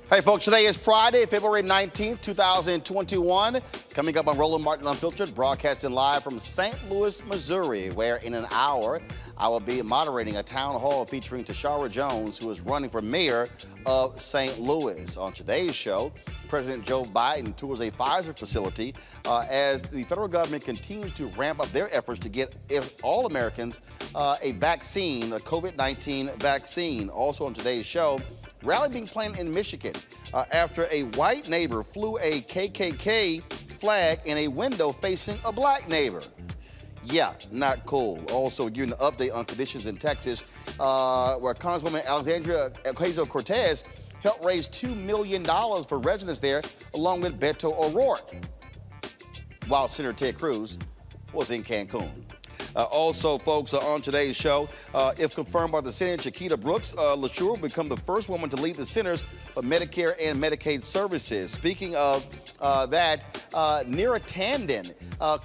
Hey folks, today is Friday, February 19th, 2021. Coming up on Roland Martin Unfiltered, broadcasting live from St. Louis, Missouri, where in an hour I will be moderating a town hall featuring Tishaura O, who is running for mayor of St. Louis. On today's show, President Joe Biden tours a Pfizer facility as the federal government continues to ramp up their efforts to get all Americans a vaccine, a COVID-19 vaccine. Also on today's show, rally being planned in Michigan after a white neighbor flew a KKK flag in a window facing a black neighbor. Yeah, not cool. Also, giving an update on conditions in Texas, where Congresswoman Alexandria Ocasio-Cortez helped raise $2 million for residents there, along with Beto O'Rourke, while Senator Ted Cruz was in Cancun. Also, folks, on today's show, if confirmed by the Senate, Chiquita Brooks, LaSure will become the first woman to lead the Centers for Medicare and Medicaid Services. Speaking of that, Neera Tanden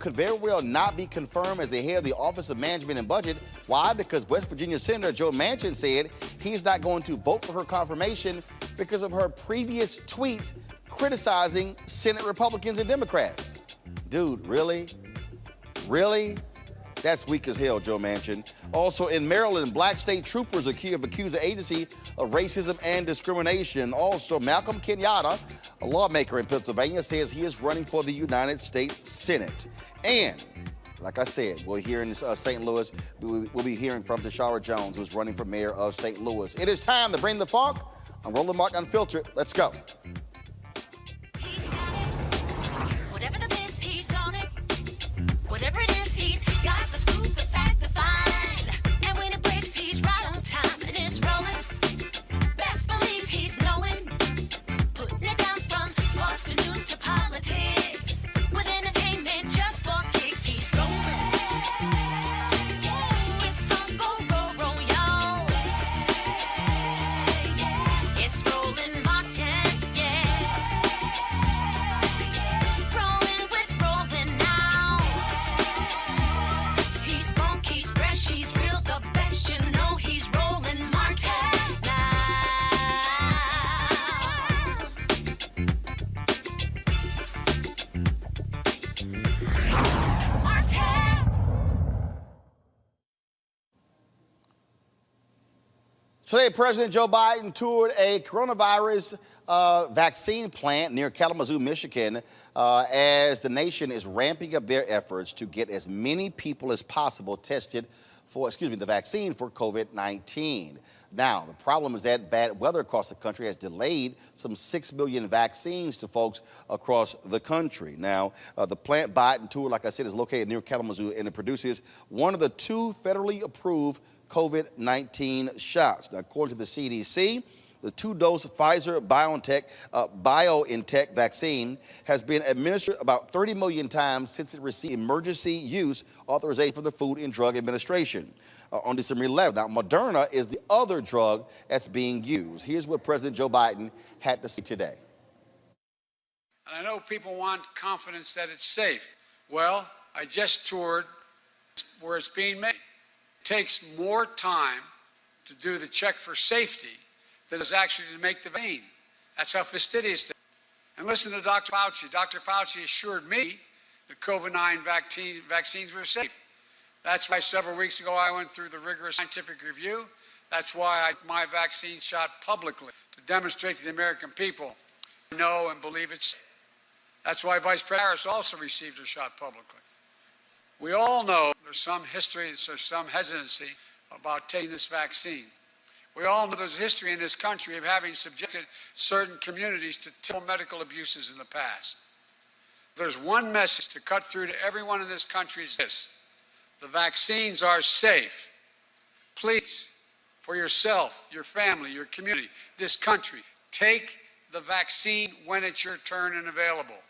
could very well not be confirmed as the head of the Office of Management and Budget. Why? Because West Virginia Senator Joe Manchin said he's not going to vote for her confirmation because of her previous tweets criticizing Senate Republicans and Democrats. Dude, really? Really? That's weak as hell, Joe Manchin. Also in Maryland, black state troopers accused the agency of racism and discrimination. Also, Malcolm Kenyatta, a lawmaker in Pennsylvania, says he is running for the United States Senate. And like I said, we're here in St. Louis. We'll be hearing from Tishaura O, who's running for mayor of St. Louis. It is time to bring the funk on Roland Martin Unfiltered. Let's go. He's got it. Whatever the biz, he's on it. Whatever it is, he's got the scoop, the fact, the find. And when it breaks, he's right on time and it's rolling. Best believe he's knowing. Putting it down from sports to news to politics. With entertainment just for kicks, he's rolling. It's on go, y'all. It's Roland Martin, yeah. Rolling with Roland now. He's funk, he's fresh, he's real, the best, you know he's Roland Martin now. Martin. Today, President Joe Biden toured a coronavirus vaccine plant near Kalamazoo, Michigan, as the nation is ramping up their efforts to get as many people as possible tested for, the vaccine for COVID-19. Now, the problem is that bad weather across the country has delayed some 6 million vaccines to folks across the country. Now, the plant Biden toured, like I said, is located near Kalamazoo, and it produces one of the 2 federally approved COVID-19 shots. Now, according to the CDC, the 2-dose Pfizer BioNTech vaccine has been administered about 30 million times since it received emergency use authorization from the Food and Drug Administration on December 11th. Now, Moderna is the other drug that's being used. Here's what President Joe Biden had to say today. And I know people want confidence that it's safe. Well, I just toured where it's being made. It takes more time to do the check for safety than is actually to make the vaccine. That's how fastidious they are. And listen to Dr. Fauci. Dr. Fauci assured me that COVID-19 vaccines were safe. That's why several weeks ago I went through the rigorous scientific review. That's why my vaccine shot publicly to demonstrate to the American people I know and believe it's safe. That's why Vice President Harris also received her shot publicly. We all know there's some history, there's some hesitancy about taking this vaccine. We all know there's a history in this country of having subjected certain communities to terrible medical abuses in the past. There's one message to cut through to everyone in this country is this: the vaccines are safe. Please, for yourself, your family, your community, this country, take the vaccine when it's your turn and available.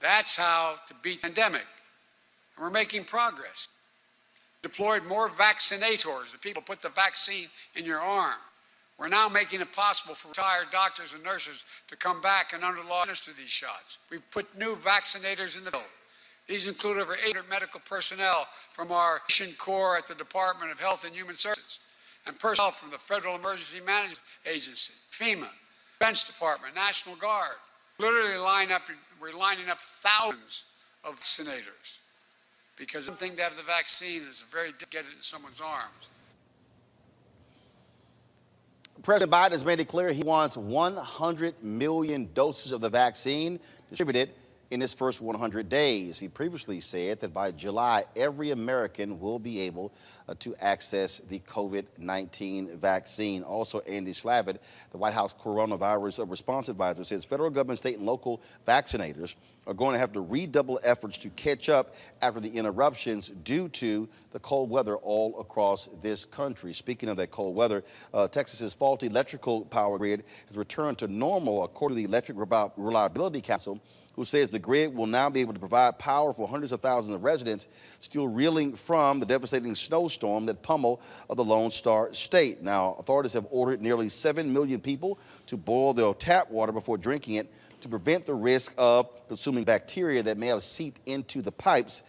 That's how to beat the pandemic. And we're making progress. Deployed more vaccinators, the people put the vaccine in your arm. We're now making it possible for retired doctors and nurses to come back and under the law administer these shots. We've put new vaccinators in the field. These include over 800 medical personnel from our Mission Corps at the Department of Health and Human Services, and personnel from the Federal Emergency Management Agency, FEMA, Defense Department, National Guard. Literally we're lining up thousands of vaccinators because one thing to have the vaccine is very difficult to get it in someone's arms. President Biden has made it clear he wants 100 million doses of the vaccine distributed in his first 100 days. He previously said that by July, every American will be able to access the COVID-19 vaccine. Also, Andy Slavitt, the White House coronavirus response advisor, says federal government, state, and local vaccinators are going to have to redouble efforts to catch up after the interruptions due to the cold weather all across this country. Speaking of that cold weather, Texas's faulty electrical power grid has returned to normal, according to the Electric Reliability Council, who says the grid will now be able to provide power for hundreds of thousands of residents still reeling from the devastating snowstorm that pummeled the Lone Star State. Now, authorities have ordered nearly 7 million people to boil their tap water before drinking it to prevent the risk of consuming bacteria that may have seeped into the pipes.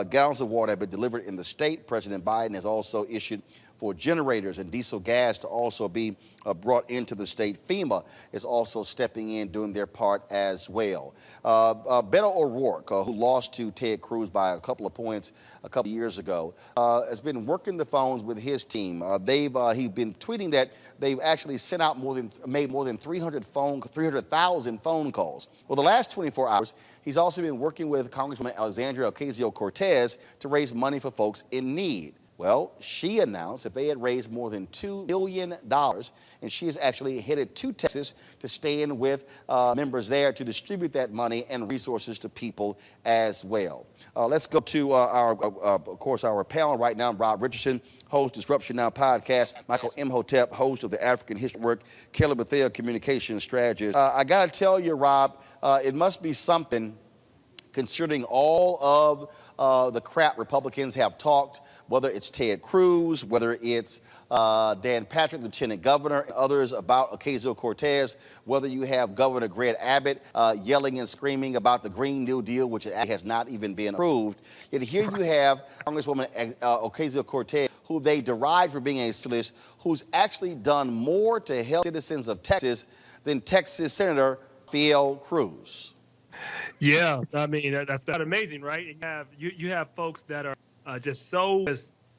Gallons of water have been delivered in the state. President Biden has also issued for generators and diesel gas to also be brought into the state. FEMA is also stepping in, doing their part as well. Beto O'Rourke, who lost to Ted Cruz by a couple of points a couple of years ago, has been working the phones with his team. He's been tweeting that they've actually sent out made more than 300,000 phone calls. Well, the last 24 hours, he's also been working with Congresswoman Alexandria Ocasio-Cortez to raise money for folks in need. Well, she announced that they had raised more than $2 million, and she is actually headed to Texas to stand with members there to distribute that money and resources to people as well. Let's go to our panel right now. Rob Richardson, host Disruption Now podcast. Michael Imhotep, host of the African History Work. Kelly Bethea, communications strategist. I got to tell you, Rob, it must be something considering all of the crap Republicans have talked, whether it's Ted Cruz, whether it's Dan Patrick, Lieutenant Governor, and others about Ocasio-Cortez, whether you have Governor Greg Abbott yelling and screaming about the Green New Deal, which has not even been approved. Yet here you have Congresswoman Ocasio-Cortez, who they deride for being a socialist, who's actually done more to help citizens of Texas than Texas Senator Phil Cruz. Yeah, I mean, that's not amazing, right? You have folks that are just so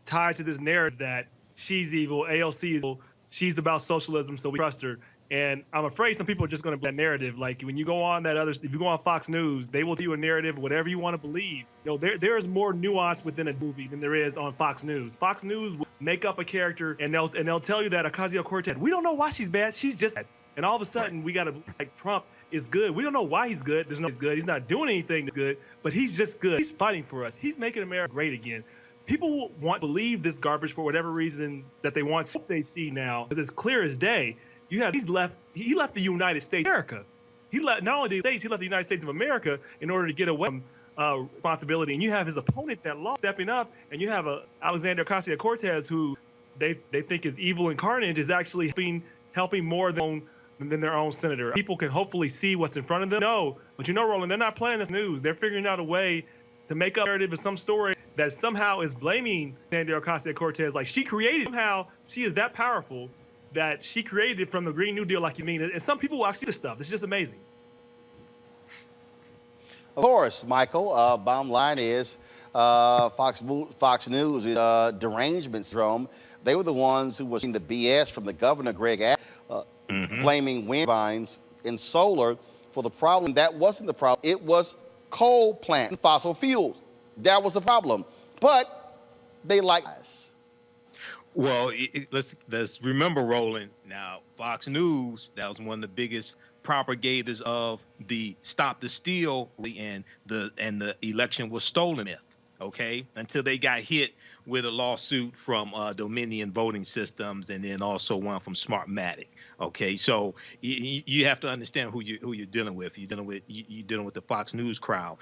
tied to this narrative that she's evil, AOC is evil, she's about socialism, so we trust her. And I'm afraid some people are just going to believe that narrative. Like when you go on if you go on Fox News, they will tell you a narrative, whatever you want to believe. You know, there is more nuance within a movie than there is on Fox News. Fox News will make up a character and they'll tell you that Ocasio-Cortez, we don't know why she's bad, she's just bad. And all of a sudden we got to like Trump is good. We don't know why he's good. There's no he's good. He's not doing anything that's good, but he's just good. He's fighting for us. He's making America great again. People believe this garbage for whatever reason that they want to. They see now, because it's clear as day. He left the United States of America. He left not only the States, he left the United States of America in order to get away from responsibility. And you have his opponent that lost stepping up, and you have Alexandria Ocasio-Cortez, who they think is evil and carnage, is actually helping more than their own senator. People can hopefully see what's in front of them. No, but Roland, they're not playing this news. They're figuring out a way to make up a narrative of some story that somehow is blaming Alexandria Ocasio-Cortez. Like she is that powerful that she created it from the Green New Deal, like you mean. And some people will actually see this stuff. It's just amazing. Of course, Michael. Bottom line is Fox News is derangement syndrome. They were the ones who were seeing the BS from the governor, Greg Abbott, blaming wind turbines and solar for the problem. That wasn't the problem. It was coal plant and fossil fuels. That was the problem. But they like us. Well, let's remember, Roland. Now, Fox News, that was one of the biggest propagators of the Stop the Steal and the election was stolen myth. Okay, until they got hit with a lawsuit from Dominion Voting Systems and then also one from Smartmatic. Okay, so you have to understand who you're dealing with. You're dealing with the Fox News crowd.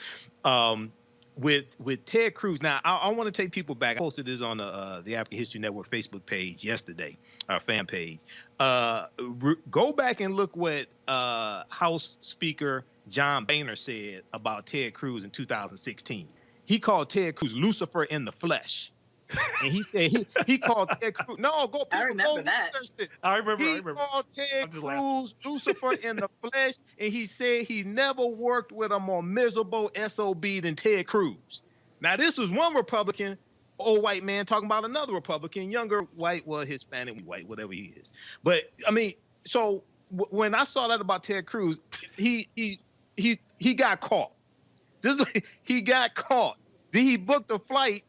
With Ted Cruz. Now, I want to take people back. I posted this on the African History Network Facebook page yesterday, our fan page. Go back and look what House Speaker John Boehner said about Ted Cruz in 2016. He called Ted Cruz Lucifer in the flesh. And he said he called Ted Cruz. No, go I people remember go that. research this. I remember. He called Ted I'm just laughing. Cruz Lucifer in the flesh, and he said he never worked with a more miserable SOB than Ted Cruz. Now, this was one Republican, old white man, talking about another Republican, younger white, well, Hispanic white, whatever he is. But I mean, so when I saw that about Ted Cruz, he got caught. He got caught. Then he booked a flight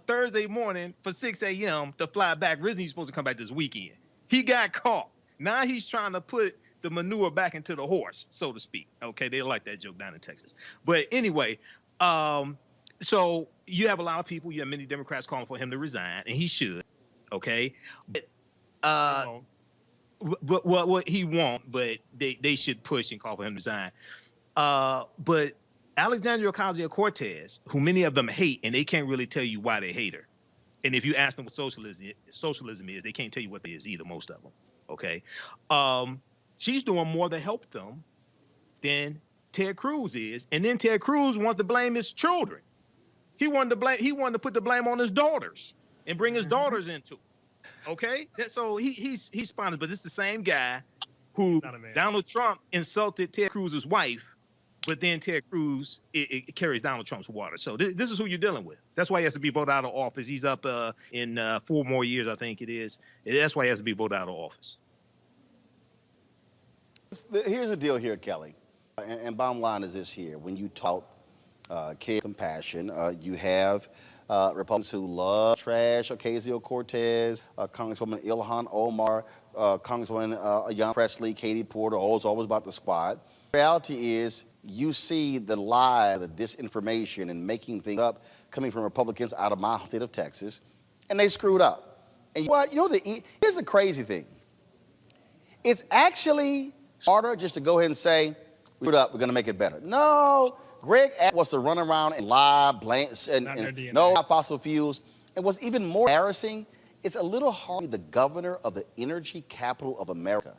Thursday morning for 6 a.m. to fly back. Originally, he's supposed to come back this weekend. He got caught. Now he's trying to put the manure back into the horse, so to speak. Okay, they like that joke down in Texas. But anyway, so you have a lot of people, you have many Democrats calling for him to resign, and he should. Okay, but what he won't, but they should push and call for him to resign. But Alexandria Ocasio-Cortez, who many of them hate, and they can't really tell you why they hate her. And if you ask them what socialism is, they can't tell you what it is either, most of them. Okay? She's doing more to help them than Ted Cruz is. And then Ted Cruz wants to blame his children. He wanted to put the blame on his daughters and bring his daughters into it. Okay? So he's spineless, but it's the same guy who Donald Trump insulted Ted Cruz's wife. But then Ted Cruz, it carries Donald Trump's water. So this is who you're dealing with. That's why he has to be voted out of office. He's up in 4 more years, I think it is. That's why he has to be voted out of office. Here's the deal here, Kelly. And bottom line is this here. When you talk care, compassion, you have Republicans who love trash Ocasio-Cortez, Congresswoman Ilhan Omar, Congresswoman Young Presley, Katie Porter, always about the squad. The reality is, you see the lie, the disinformation, and making things up coming from Republicans out of my state of Texas, and they screwed up. And what? Here's the crazy thing. It's actually smarter just to go ahead and say, we screwed up, we're going to make it better. No, Greg wants to run around and lie, blame, and no fossil fuels. And what's even more embarrassing, it's a little hard to be the governor of the energy capital of America,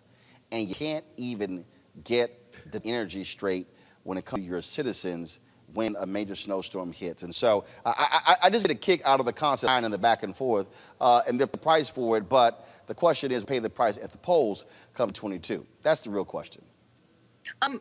and you can't even get the energy straight when it comes to your citizens when a major snowstorm hits. And so I just get a kick out of the constant line and the back and forth and the price for it. But the question is, pay the price at the polls come 22. That's the real question.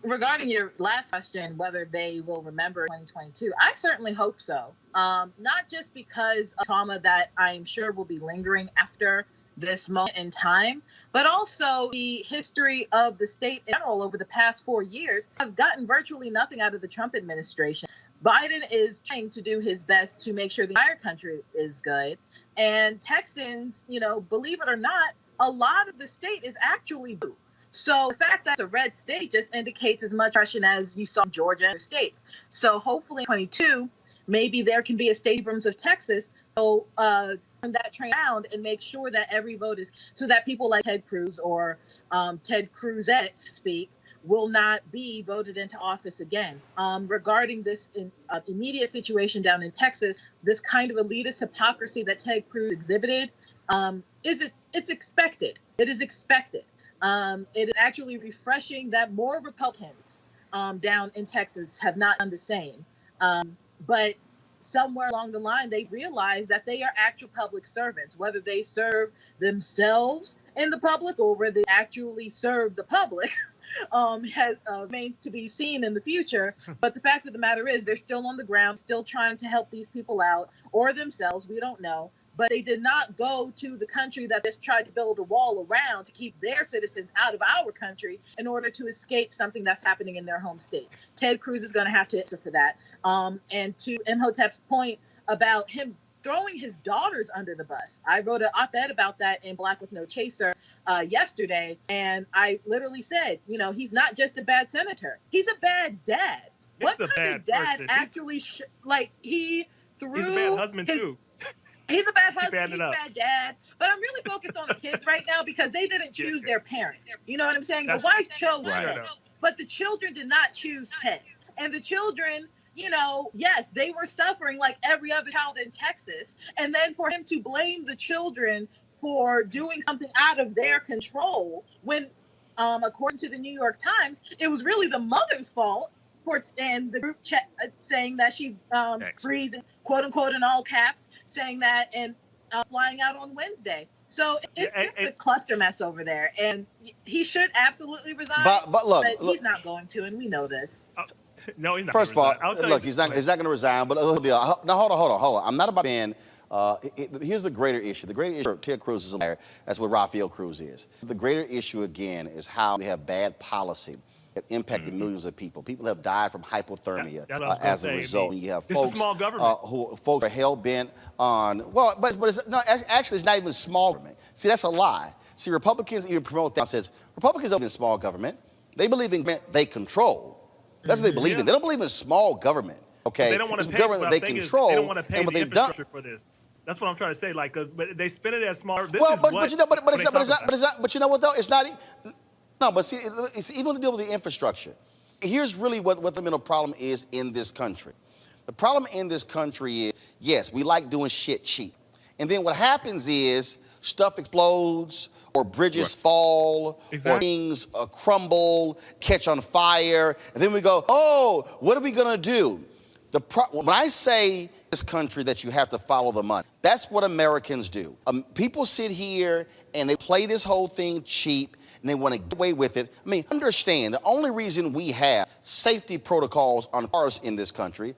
Regarding your last question, whether they will remember 2022, I certainly hope so. Not just because of trauma that I'm sure will be lingering after this moment in time, but also the history of the state in general over the past 4 years have gotten virtually nothing out of the Trump administration. Biden is trying to do his best to make sure the entire country is good. And Texans, believe it or not, a lot of the state is actually blue. So the fact that it's a red state just indicates as much oppression as you saw in Georgia and other states. So hopefully in 22, maybe there can be a state Abrams of Texas. So turn that train around and make sure that every vote is so that people like Ted Cruz or Ted Cruzette speak will not be voted into office again. Regarding this immediate situation down in Texas, this kind of elitist hypocrisy that Ted Cruz exhibited it's expected. It is expected. It is actually refreshing that more Republicans down in Texas have not done the same. But somewhere along the line, they realize that they are actual public servants, whether they serve themselves in the public or whether they actually serve the public remains to be seen in the future. But the fact of the matter is they're still on the ground, still trying to help these people out or themselves. We don't know. But they did not go to the country that just tried to build a wall around to keep their citizens out of our country in order to escape something that's happening in their home state. Ted Cruz is going to have to answer for that. And to Imhotep's point about him throwing his daughters under the bus, I wrote an op-ed about that in Black with No Chaser yesterday. And I literally said, he's not just a bad senator. He's a bad dad. What kind of dad actually, he threw He's a bad husband, too. He's a bad husband, he's a bad dad. But I'm really focused on the kids right now because they didn't choose their parents. You know what I'm saying? The wife chose Ted, but the children did not choose Ted. And the children, yes, they were suffering like every other child in Texas. And then for him to blame the children for doing something out of their control when, according to the New York Times, it was really the mother's fault and the group chat saying that she Excellent. agrees, quote unquote, in all caps, saying that and flying out on Wednesday. So it's just a cluster mess over there, and he should absolutely resign. But look, he's not going to, and we know this. No, he's not. First of all, look, he's not going to resign. But now, hold on. I'm not about being. Here's the greater issue. The greater issue, Ted Cruz is a liar. That's what Rafael Cruz is. The greater issue, again, is how we have bad policy that impacted millions of people. People have died from hypothermia as a result. And you have folks who are hell bent on, well, but it's, no, actually, it's not even small government. See, that's a lie. See, Republicans even promote that. Says Republicans don't believe in small government. They believe in government they control. That's what they believe in. They don't believe in small government. Okay, but they don't want to pay government they control. They don't want to pay the infrastructure for this. That's what I'm trying to say. Like, but they spin it as small. But you know, but it's not. But you know what though? It's not. No, but see, it's even to deal with the infrastructure. Here's really what the fundamental problem is in this country. The problem in this country is, yes, we like doing shit cheap. And then what happens is stuff explodes or bridges fall or things crumble, catch on fire. And then we go, oh, what are we going to do? When I say this country that you have to follow the money, that's what Americans do. People sit here and they play this whole thing cheap. And they want to get away with it. I mean, understand, the only reason we have safety protocols on cars in this country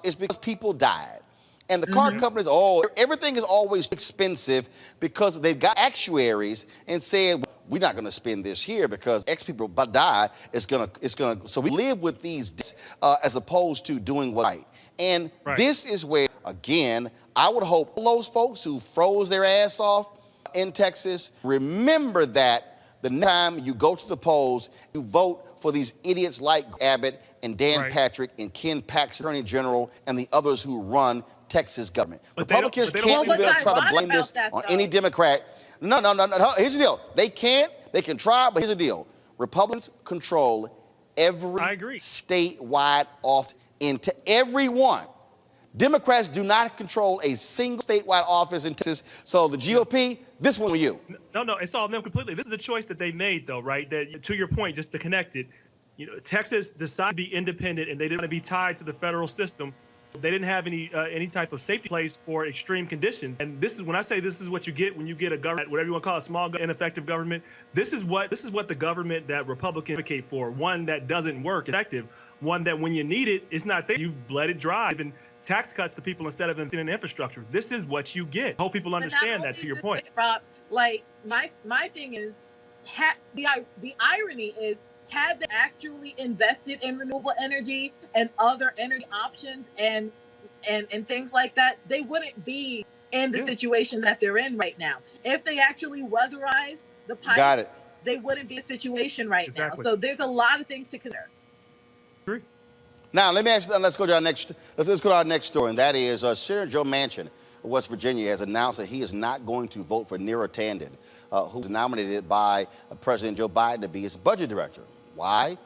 is because people died. And the car companies, everything is always expensive because they've got actuaries and said, we're not going to spend this here because X people die. So we live with these as opposed to doing what's right. And this is where, again, I would hope those folks who froze their ass off in Texas, remember that the next time you go to the polls, you vote for these idiots like Abbott and Dan Patrick and Ken Paxton, Attorney General, and the others who run Texas government. But Republicans can't even try to blame this on any Democrat. No. Here's the deal. They can try, but here's the deal. Republicans control every statewide office into everyone. Democrats do not control a single statewide office in Texas. So the GOP, this one with you. No, it's all them completely. This is a choice that they made, though, right? That, to your point, just to connect it, Texas decided to be independent, and they didn't want to be tied to the federal system. They didn't have any type of safety place for extreme conditions. And this is when I say this is what you get when you get a government, whatever you want to call it, small, ineffective government. This is what the government that Republicans advocate for. One that doesn't work, effective. One that when you need it, it's not there. You've let it drive. And tax cuts to people instead of investing in infrastructure. This is what you get. I hope people understand that, to your point. Rob, like, my thing is, the irony is, had they actually invested in renewable energy and other energy options and things like that, they wouldn't be in the situation that they're in right now. If they actually weatherized the pipes, they wouldn't be in a situation right now. So there's a lot of things to consider. Agree. Now, let me ask you, let's go to our next story, and that is Senator Joe Manchin of West Virginia has announced that he is not going to vote for Neera Tanden, who's nominated by President Joe Biden to be his budget director. Why?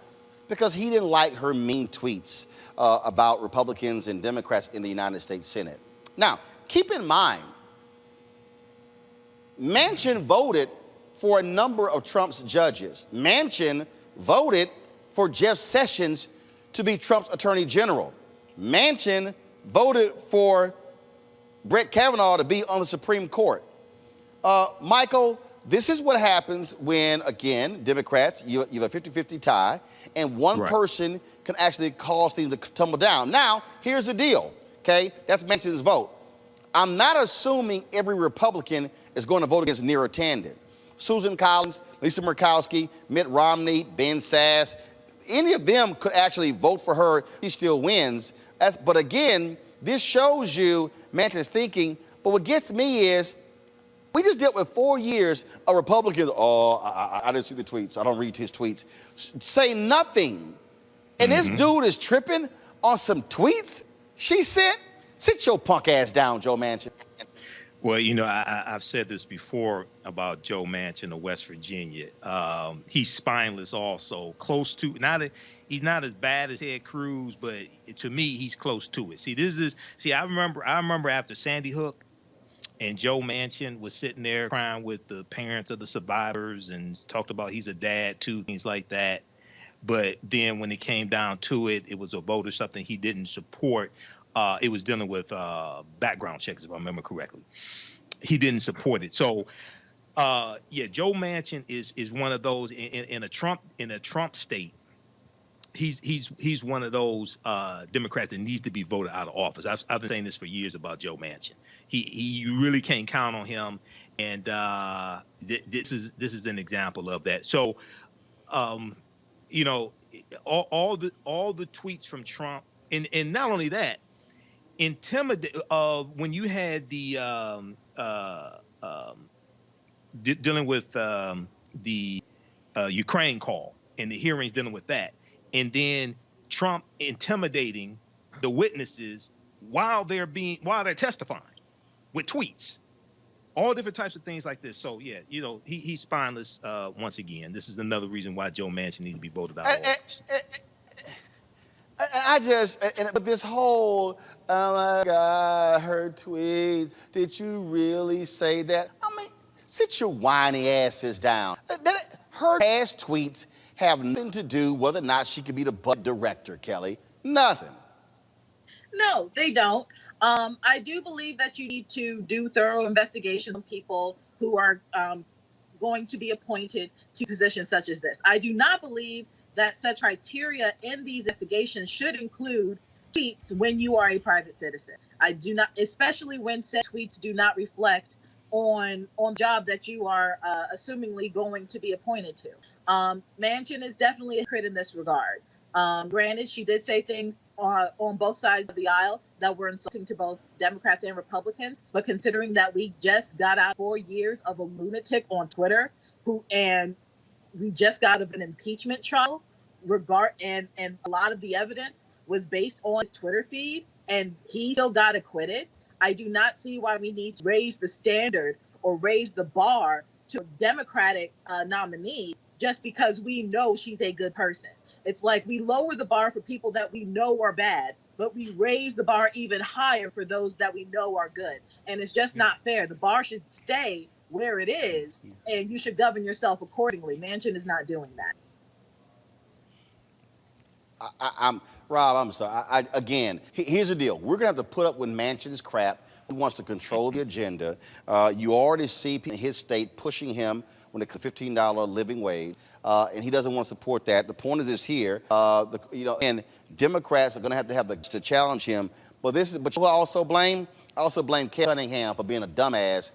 Because he didn't like her mean tweets about Republicans and Democrats in the United States Senate. Now, keep in mind, Manchin voted for a number of Trump's judges. Manchin voted for Jeff Sessions to be Trump's attorney general. Manchin voted for Brett Kavanaugh to be on the Supreme Court. Michael, this is what happens when, again, Democrats, you have a 50-50 tie, and one person can actually cause things to tumble down. Now, here's the deal, okay? That's Manchin's vote. I'm not assuming every Republican is going to vote against Neera Tanden. Susan Collins, Lisa Murkowski, Mitt Romney, Ben Sass, any of them could actually vote for her. She still wins. But again, this shows you Manchin's thinking. But what gets me is we just dealt with 4 years of Republicans. I didn't see the tweets. I don't read his tweets. Say nothing. And this dude is tripping on some tweets she sent. Sit your punk ass down, Joe Manchin. Well, I've said this before about Joe Manchin of West Virginia. He's spineless also, close to, he's not as bad as Ted Cruz, but to me, he's close to it. I remember after Sandy Hook and Joe Manchin was sitting there crying with the parents of the survivors and talked about he's a dad too, things like that. But then when it came down to it, it was a vote or something he didn't support. It was dealing with background checks, if I remember correctly. He didn't support it. So, yeah, Joe Manchin is one of those in a Trump state. He's one of those Democrats that needs to be voted out of office. I've been saying this for years about Joe Manchin. You really can't count on him, and this is an example of that. So, you know, all the tweets from Trump, and not only that, intimidate. When you had the dealing with the Ukraine call and the hearings dealing with that, and then Trump intimidating the witnesses while they're testifying with tweets, all different types of things like this. So yeah, you know, he's spineless once again. This is another reason why Joe Manchin needs to be voted out of office. But this whole, oh my God, her tweets, did you really say that? I mean, sit your whiny asses down. Her past tweets have nothing to do whether or not she could be the butt director, Kelly. Nothing. No, they don't. I do believe that you need to do thorough investigation on people who are going to be appointed to positions such as this. I do not believe that such criteria in these investigations should include tweets when you are a private citizen. I do not, especially when said tweets do not reflect on job that you are assumingly going to be appointed to. Manchin is definitely a crit in this regard. Granted, she did say things on both sides of the aisle that were insulting to both Democrats and Republicans, but considering that we just got out 4 years of a lunatic on Twitter and we just got out of an impeachment trial, and a lot of the evidence was based on his Twitter feed, and he still got acquitted. I do not see why we need to raise the standard or raise the bar to a Democratic nominee just because we know she's a good person. It's like we lower the bar for people that we know are bad, but we raise the bar even higher for those that we know are good. And it's just not fair. The bar should stay where it is, and you should govern yourself accordingly. Manchin is not doing that. Rob, I'm sorry. Again, here's the deal. We're going to have to put up with Manchin's crap. He wants to control the agenda. You already see people in his state pushing him when it comes to $15 living wage, and he doesn't want to support that. The point is this here, and Democrats are going to have to challenge him. But you also blame Ken Cunningham for being a dumbass,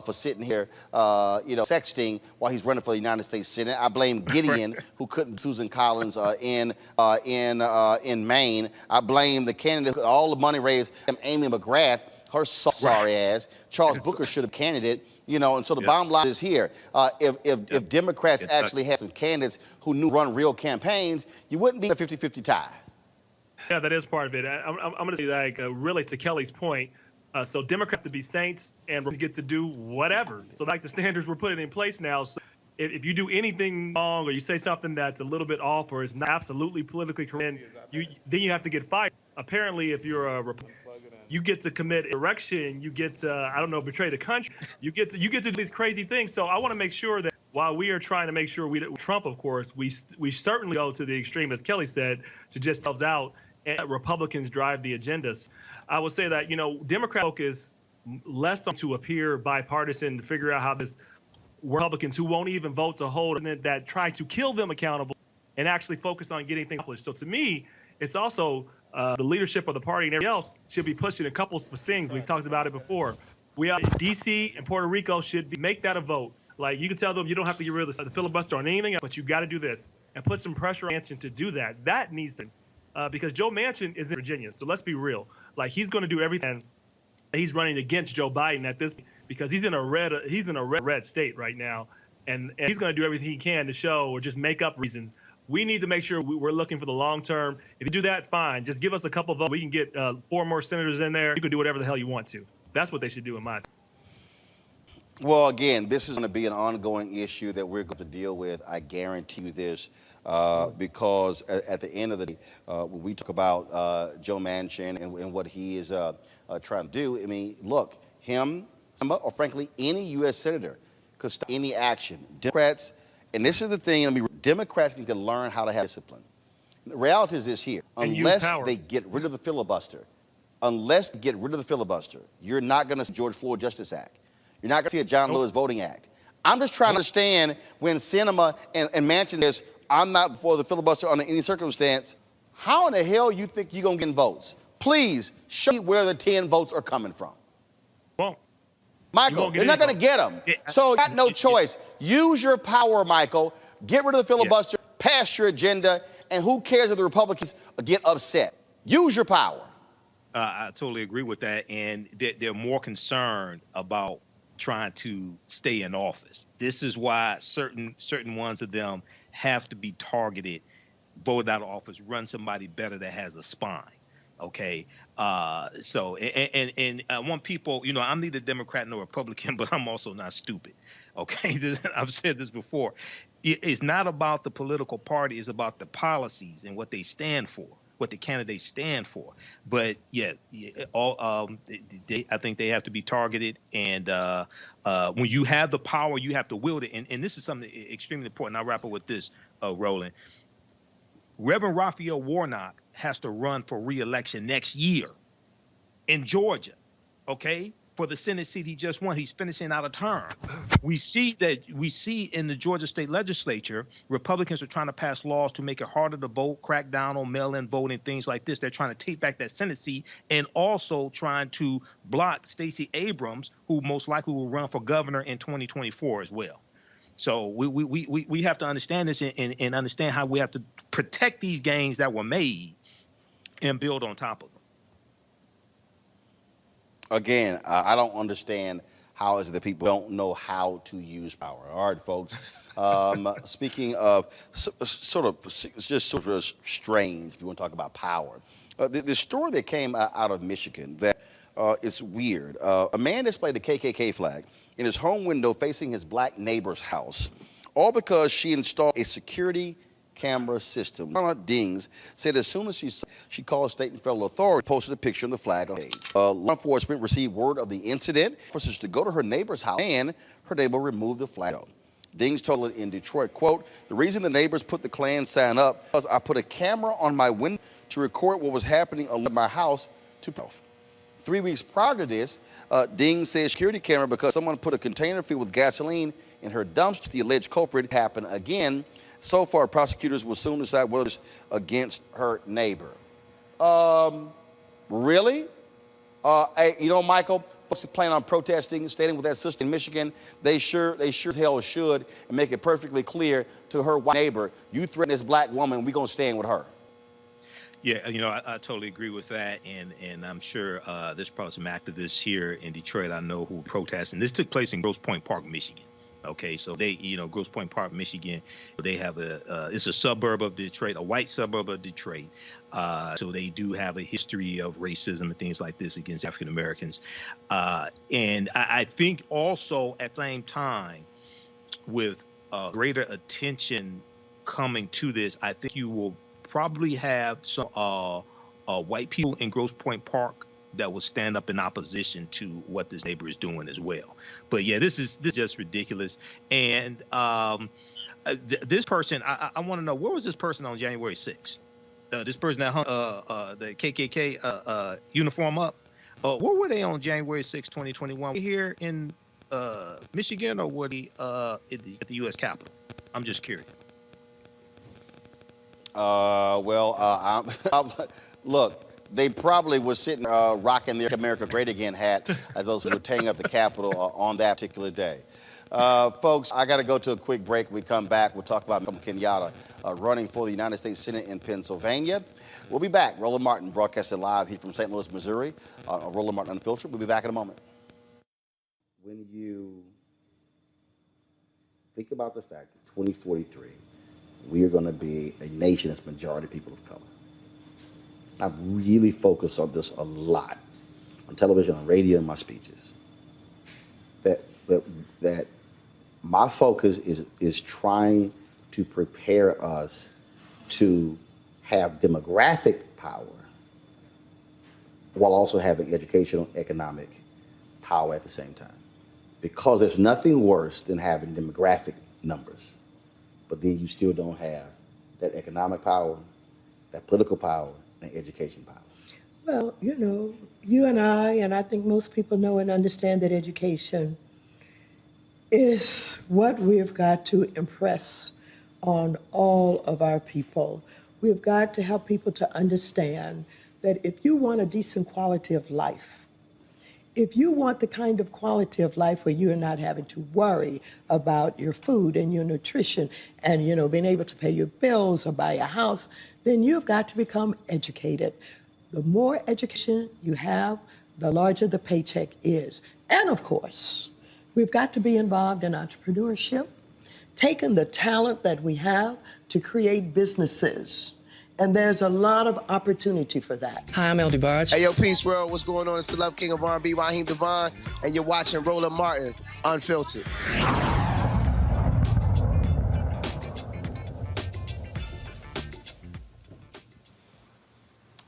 for sitting here, sexting while he's running for the United States Senate. I blame Gideon, who couldn't Susan Collins in Maine. I blame the candidate, all the money raised, Amy McGrath, her sorry ass. Charles Booker should have candidate. And so the bottom line is here. If Democrats actually had some candidates who knew run real campaigns, you wouldn't be a 50-50 tie. Yeah, that is part of it. I'm going to say, really to Kelly's point, so Democrats to be saints and get to do whatever. So the standards we're putting in place now. So if you do anything wrong or you say something that's a little bit off or is not absolutely politically correct, then you have to get fired. Apparently, if you're a Republican, you get to commit insurrection. You get to, betray the country. You get to do these crazy things. So I want to make sure that while we are trying to make sure Trump, of course, we certainly go to the extreme, as Kelly said, to just help out and let Republicans drive the agendas. I would say that, Democrats focus less on to appear bipartisan, to figure out how this Republicans who won't even vote to hold that try to kill them accountable and actually focus on getting things accomplished. So to me, it's also the leadership of the party and everybody else should be pushing a couple of things. We've talked about it before. D.C. and Puerto Rico should make that a vote. Like, you can tell them you don't have to get rid of the filibuster on anything else, but you got to do this and put some pressure on Manchin to do that. That needs to, because Joe Manchin is in Virginia. So let's be real. Like, he's going to do everything. He's running against Joe Biden at this because he's in a red state right now, and he's going to do everything he can to show or just make up reasons. We need to make sure we're looking for the long term. If you do that, fine. Just give us a couple of votes. We can get 4 more senators in there. You can do whatever the hell you want to. That's what they should do in my opinion. Well, again, this is going to be an ongoing issue that we're going to deal with. I guarantee you this, because at the end of the day, when we talk about Joe Manchin and what he is trying to do, I mean, look, him or frankly any U.S. senator could stop any action. Democrats, and this is the thing, Democrats need to learn how to have discipline. The reality is this here. And use Unless power. they get rid of the filibuster, you're not going to see George Floyd Justice Act. You're not going to see a John Lewis Voting Act. I'm just trying to understand when Sinema and Manchin says, I'm not for the filibuster under any circumstance, how in the hell you think you're going to get votes? Please show me where the 10 votes are coming from. Well, Michael, you're not going to get them. So you got no choice. Use your power, Michael. Get rid of the filibuster, pass your agenda, and who cares if the Republicans get upset? Use your power. I totally agree with that, and they're more concerned about trying to stay in office. This is why certain ones of them have to be targeted, voted out of office, run somebody better that has a spine. Okay, so I want people, I'm neither Democrat nor Republican, but I'm also not stupid. Okay, I've said this before. It's not about the political party; it's about the policies and what they stand for, what the candidates stand for. But I think they have to be targeted. And when you have the power, you have to wield it. And this is something extremely important. I'll wrap up with this, Roland. Reverend Raphael Warnock has to run for re-election next year in Georgia, okay, for the Senate seat he just won. He's finishing out a term. We see in the Georgia state legislature, Republicans are trying to pass laws to make it harder to vote, crack down on mail-in voting, things like this. They're trying to take back that Senate seat and also trying to block Stacey Abrams, who most likely will run for governor in 2024 as well. So we have to understand this and understand how we have to protect these gains that were made and build on top of them. Again, I don't understand how is it that people don't know how to use power. All right, folks. Speaking of sort of strange, if you want to talk about power, the story that came out of Michigan that is weird. A man displayed the KKK flag in his home window facing his black neighbor's house, all because she installed a security camera system. Dings said as soon as she called state and federal authorities, posted a picture of the flag on the page. Law enforcement received word of the incident, forced us to go to her neighbor's house, and her neighbor removed the flag. Dings told it in Detroit, quote, "The reason the neighbors put the Klan sign up was I put a camera on my window to record what was happening at my house to prove." 3 weeks prior to this, Ding said security camera because someone put a container filled with gasoline in her dumpster. The alleged culprit happened again. So far, prosecutors will soon decide whether it's against her neighbor. Really? Michael, folks are planning on protesting, standing with that sister in Michigan. They sure as hell should, and make it perfectly clear to her white neighbor, you threaten this black woman, we're going to stand with her. Yeah, I totally agree with that, and I'm sure there's probably some activists here in Detroit I know who protest, and this took place in Grosse Pointe Park, Michigan. Okay, so they, Grosse Pointe Park, Michigan, they have it's a suburb of Detroit, a white suburb of Detroit. So they do have a history of racism and things like this against African Americans. And I think also at the same time, with greater attention coming to this, I think you will probably have some white people in Grosse Pointe Park that will stand up in opposition to what this neighbor is doing as well. But yeah, this is just ridiculous. And this person, I want to know, where was this person on January 6th? This person that hung the KKK uniform up. Where were they on January 6th, 2021? Here in Michigan, or were they at the U.S. Capitol? I'm just curious. Look, they probably were sitting rocking their America Great Again hat as those who were tearing up the Capitol on that particular day. Folks, I got to go to a quick break. We come back, we'll talk about Malcolm Kenyatta running for the United States Senate in Pennsylvania. We'll be back. Roland Martin broadcasting live here from St. Louis, Missouri. Roland Martin Unfiltered. We'll be back in a moment. When you think about the fact that 2043, we are going to be a nation that's majority people of color. I've really focused on this a lot on television, on radio, and my speeches. That my focus is trying to prepare us to have demographic power while also having educational, economic power at the same time. Because there's nothing worse than having demographic numbers but then you still don't have that economic power, that political power, and education power. Well, you and I think most people know and understand that education is what we've got to impress on all of our people. We've got to help people to understand that if you want a decent quality of life, if you want the kind of quality of life where you're not having to worry about your food and your nutrition and, being able to pay your bills or buy a house, then you've got to become educated. The more education you have, the larger the paycheck is. And of course, we've got to be involved in entrepreneurship, taking the talent that we have to create businesses. And there's a lot of opportunity for that. Hi, I'm LD Barge. Hey, yo, Peace World. What's going on? It's the Love King of R&B, Raheem Devon, and you're watching Roland Martin, Unfiltered.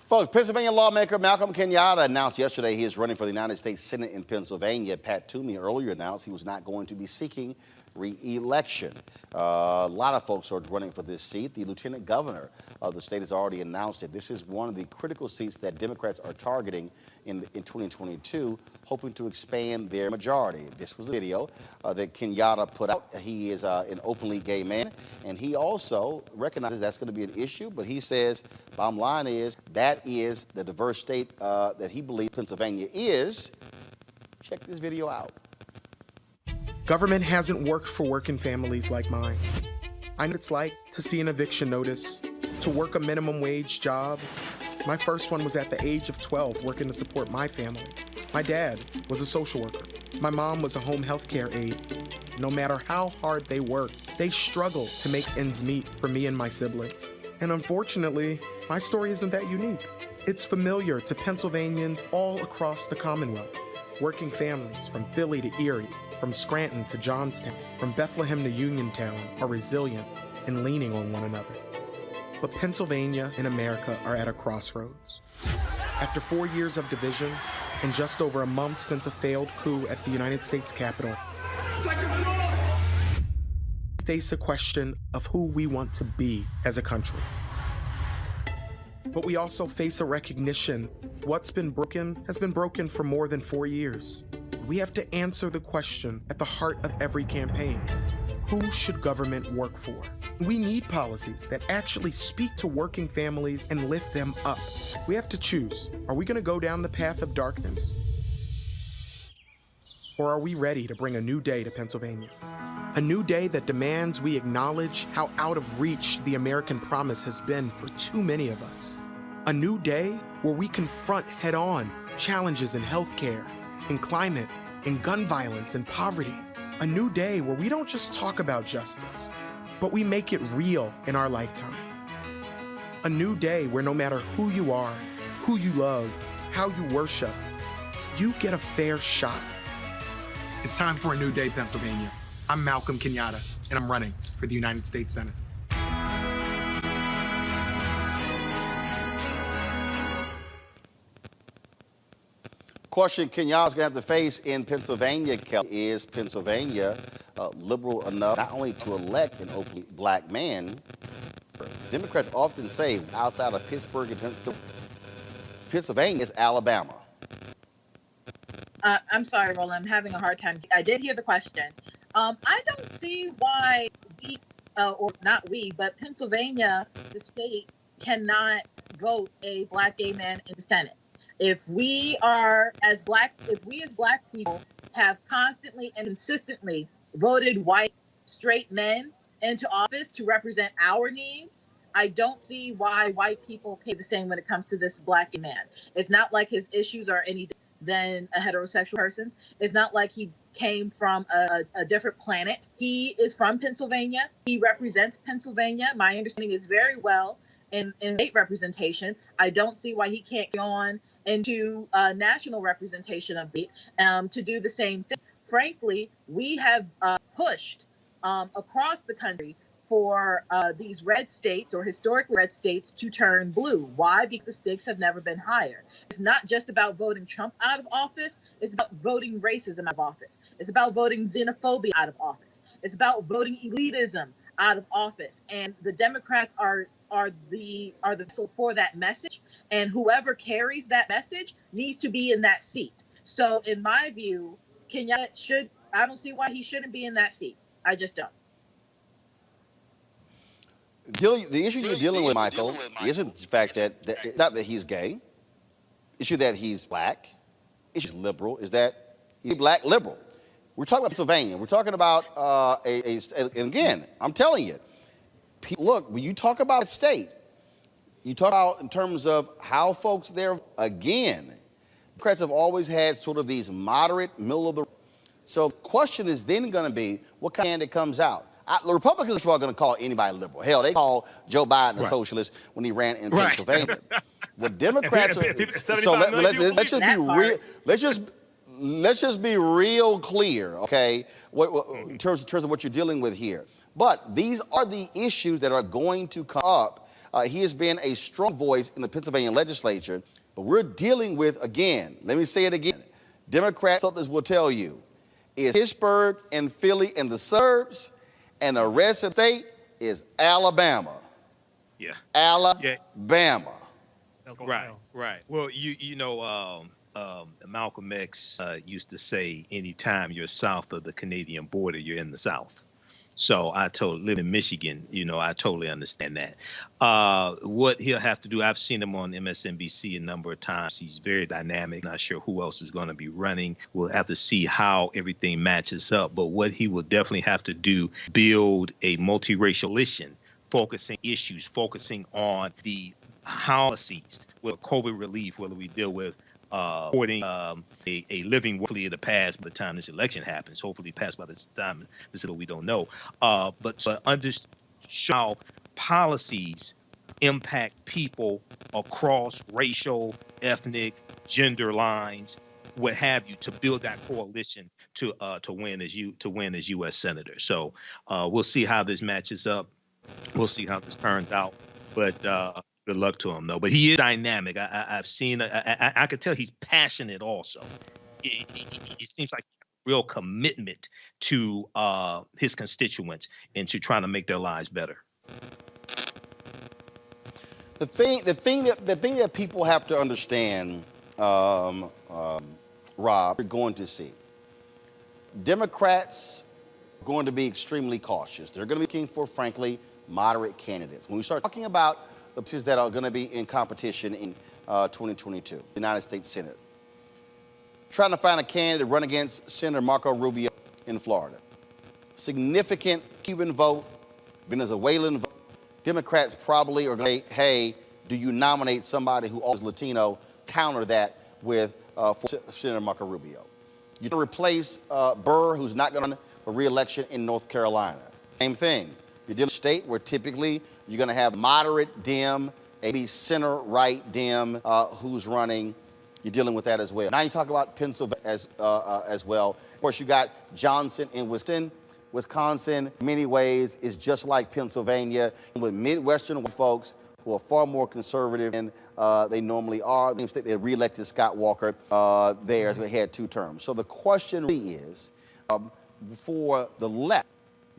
Folks, Pennsylvania lawmaker Malcolm Kenyatta announced yesterday he is running for the United States Senate in Pennsylvania. Pat Toomey earlier announced he was not going to be seeking re-election. A lot of folks are running for this seat. The lieutenant governor of the state has already announced it. This is one of the critical seats that Democrats are targeting in 2022, hoping to expand their majority. This was a video that Kenyatta put out. He is an openly gay man, and he also recognizes that's going to be an issue, but he says, bottom line is, that is the diverse state that he believes Pennsylvania is. Check this video out. Government hasn't worked for working families like mine. I know what it's like to see an eviction notice, to work a minimum wage job. My first one was at the age of 12, working to support my family. My dad was a social worker. My mom was a home health care aide. No matter how hard they worked, they struggled to make ends meet for me and my siblings. And unfortunately, my story isn't that unique. It's familiar to Pennsylvanians all across the Commonwealth. Working families from Philly to Erie, from Scranton to Johnstown, from Bethlehem to Uniontown are resilient and leaning on one another. But Pennsylvania and America are at a crossroads. After 4 years of division and just over a month since a failed coup at the United States Capitol, we face a question of who we want to be as a country. But we also face a recognition what's been broken has been broken for more than 4 years. We have to answer the question at the heart of every campaign. Who should government work for? We need policies that actually speak to working families and lift them up. We have to choose. Are we going to go down the path of darkness? Or are we ready to bring a new day to Pennsylvania? A new day that demands we acknowledge how out of reach the American promise has been for too many of us. A new day where we confront head-on challenges in healthcare, in climate, in gun violence, and poverty. A new day where we don't just talk about justice, but we make it real in our lifetime. A new day where no matter who you are, who you love, how you worship, you get a fair shot. It's time for a new day, Pennsylvania. I'm Malcolm Kenyatta, and I'm running for the United States Senate. Question Kenyatta's going to have to face in Pennsylvania, Kelly, is Pennsylvania liberal enough not only to elect an openly black man? Democrats often say outside of Pittsburgh and Pennsylvania is Alabama. I'm sorry, Roland. I'm having a hard time. I did hear the question. I don't see why we, or not we, but Pennsylvania, the state, cannot vote a black gay man in the Senate. If we as black people have constantly and consistently voted white, straight men into office to represent our needs, I don't see why white people pay the same when it comes to this black gay man. It's not like his issues are any different than a heterosexual person's. It's not like he came from a different planet. He is from Pennsylvania. He represents Pennsylvania. My understanding is very well in state representation. I don't see why he can't go on into national representation of it to do the same thing. Frankly, we have pushed across the country for these red states or historically red states to turn blue. Why? Because the stakes have never been higher. It's not just about voting Trump out of office. It's about voting racism out of office. It's about voting xenophobia out of office. It's about voting elitism out of office, and the Democrats are the so for that message, and whoever carries that message needs to be in that seat. So in my view, Kenyatta I don't see why he shouldn't be in that seat. I just don't. The issue you're dealing with, Michael, isn't the fact that not that he's gay. Issue that he's black. Issue liberal is that he's black liberal. We're talking about Pennsylvania. We're talking about and again, I'm telling you, look, when you talk about the state, you talk about in terms of how folks there, again, Democrats have always had sort of these moderate, middle of the. So the question is then going to be what kind of candidate comes out. The Republicans are going to call anybody liberal. Hell, they called Joe Biden a socialist when he ran in Pennsylvania. What Democrats are. So let's just be real. Let's just be real clear, okay? In terms of what you're dealing with here. But these are the issues that are going to come up. He has been a strong voice in the Pennsylvania legislature, but we're dealing with, again, let me say it again, Democrats will tell you, is Pittsburgh and Philly and the suburbs, and the rest of the state is Alabama. Yeah. Alabama. Right. Well, you know, Malcolm X used to say, anytime you're south of the Canadian border, you're in the South. So I live in Michigan, you know, I totally understand that. What he'll have to do, I've seen him on MSNBC a number of times. He's very dynamic. Not sure who else is going to be running. We'll have to see how everything matches up. But what he will definitely have to do, build a multiracial coalition, focusing on the policies, with COVID relief, whether we deal with supporting a living hopefully to pass by the time this election happens. Hopefully pass by this time. This is what we don't know. But understand how policies impact people across racial, ethnic, gender lines, what have you, to build that coalition to win as U.S. senator. So we'll see how this matches up. We'll see how this turns out. But good luck to him, though. But he is dynamic. I've seen. I could tell he's passionate. Also, it seems like a real commitment to his constituents and to trying to make their lives better. The thing that people have to understand, Rob, you're going to see Democrats are going to be extremely cautious. They're going to be looking for, frankly, moderate candidates. When we start talking about the places that are going to be in competition in 2022, the United States Senate, trying to find a candidate to run against Senator Marco Rubio in Florida. Significant Cuban vote, Venezuelan vote. Democrats probably are going to say, hey, do you nominate somebody who is Latino? Counter that with Senator Marco Rubio. You're going to replace Burr, who's not going to run for re-election in North Carolina. Same thing. You're dealing with a state where typically you're going to have moderate Dem, maybe center-right Dem who's running. You're dealing with that as well. Now you talk about Pennsylvania as well. Of course, you got Johnson in Wisconsin, in many ways, is just like Pennsylvania, with Midwestern folks who are far more conservative than they normally are. They reelected Scott Walker there as we had 2 terms. So the question really is, for the left,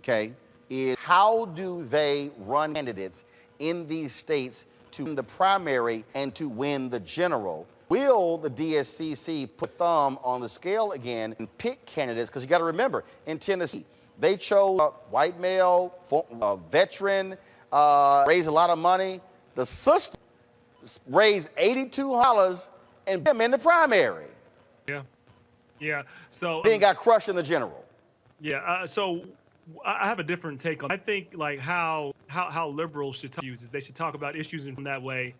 okay, is how do they run candidates in these states to win the primary and to win the general? Will the DSCC put thumb on the scale again and pick candidates? Because you got to remember, in Tennessee, they chose a white male, veteran, raised a lot of money. The sister raised $82 and put him in the primary. Yeah. So then got crushed in the general. Yeah. So I have a different take on. I think like how liberals should talk is they should talk about issues in that way,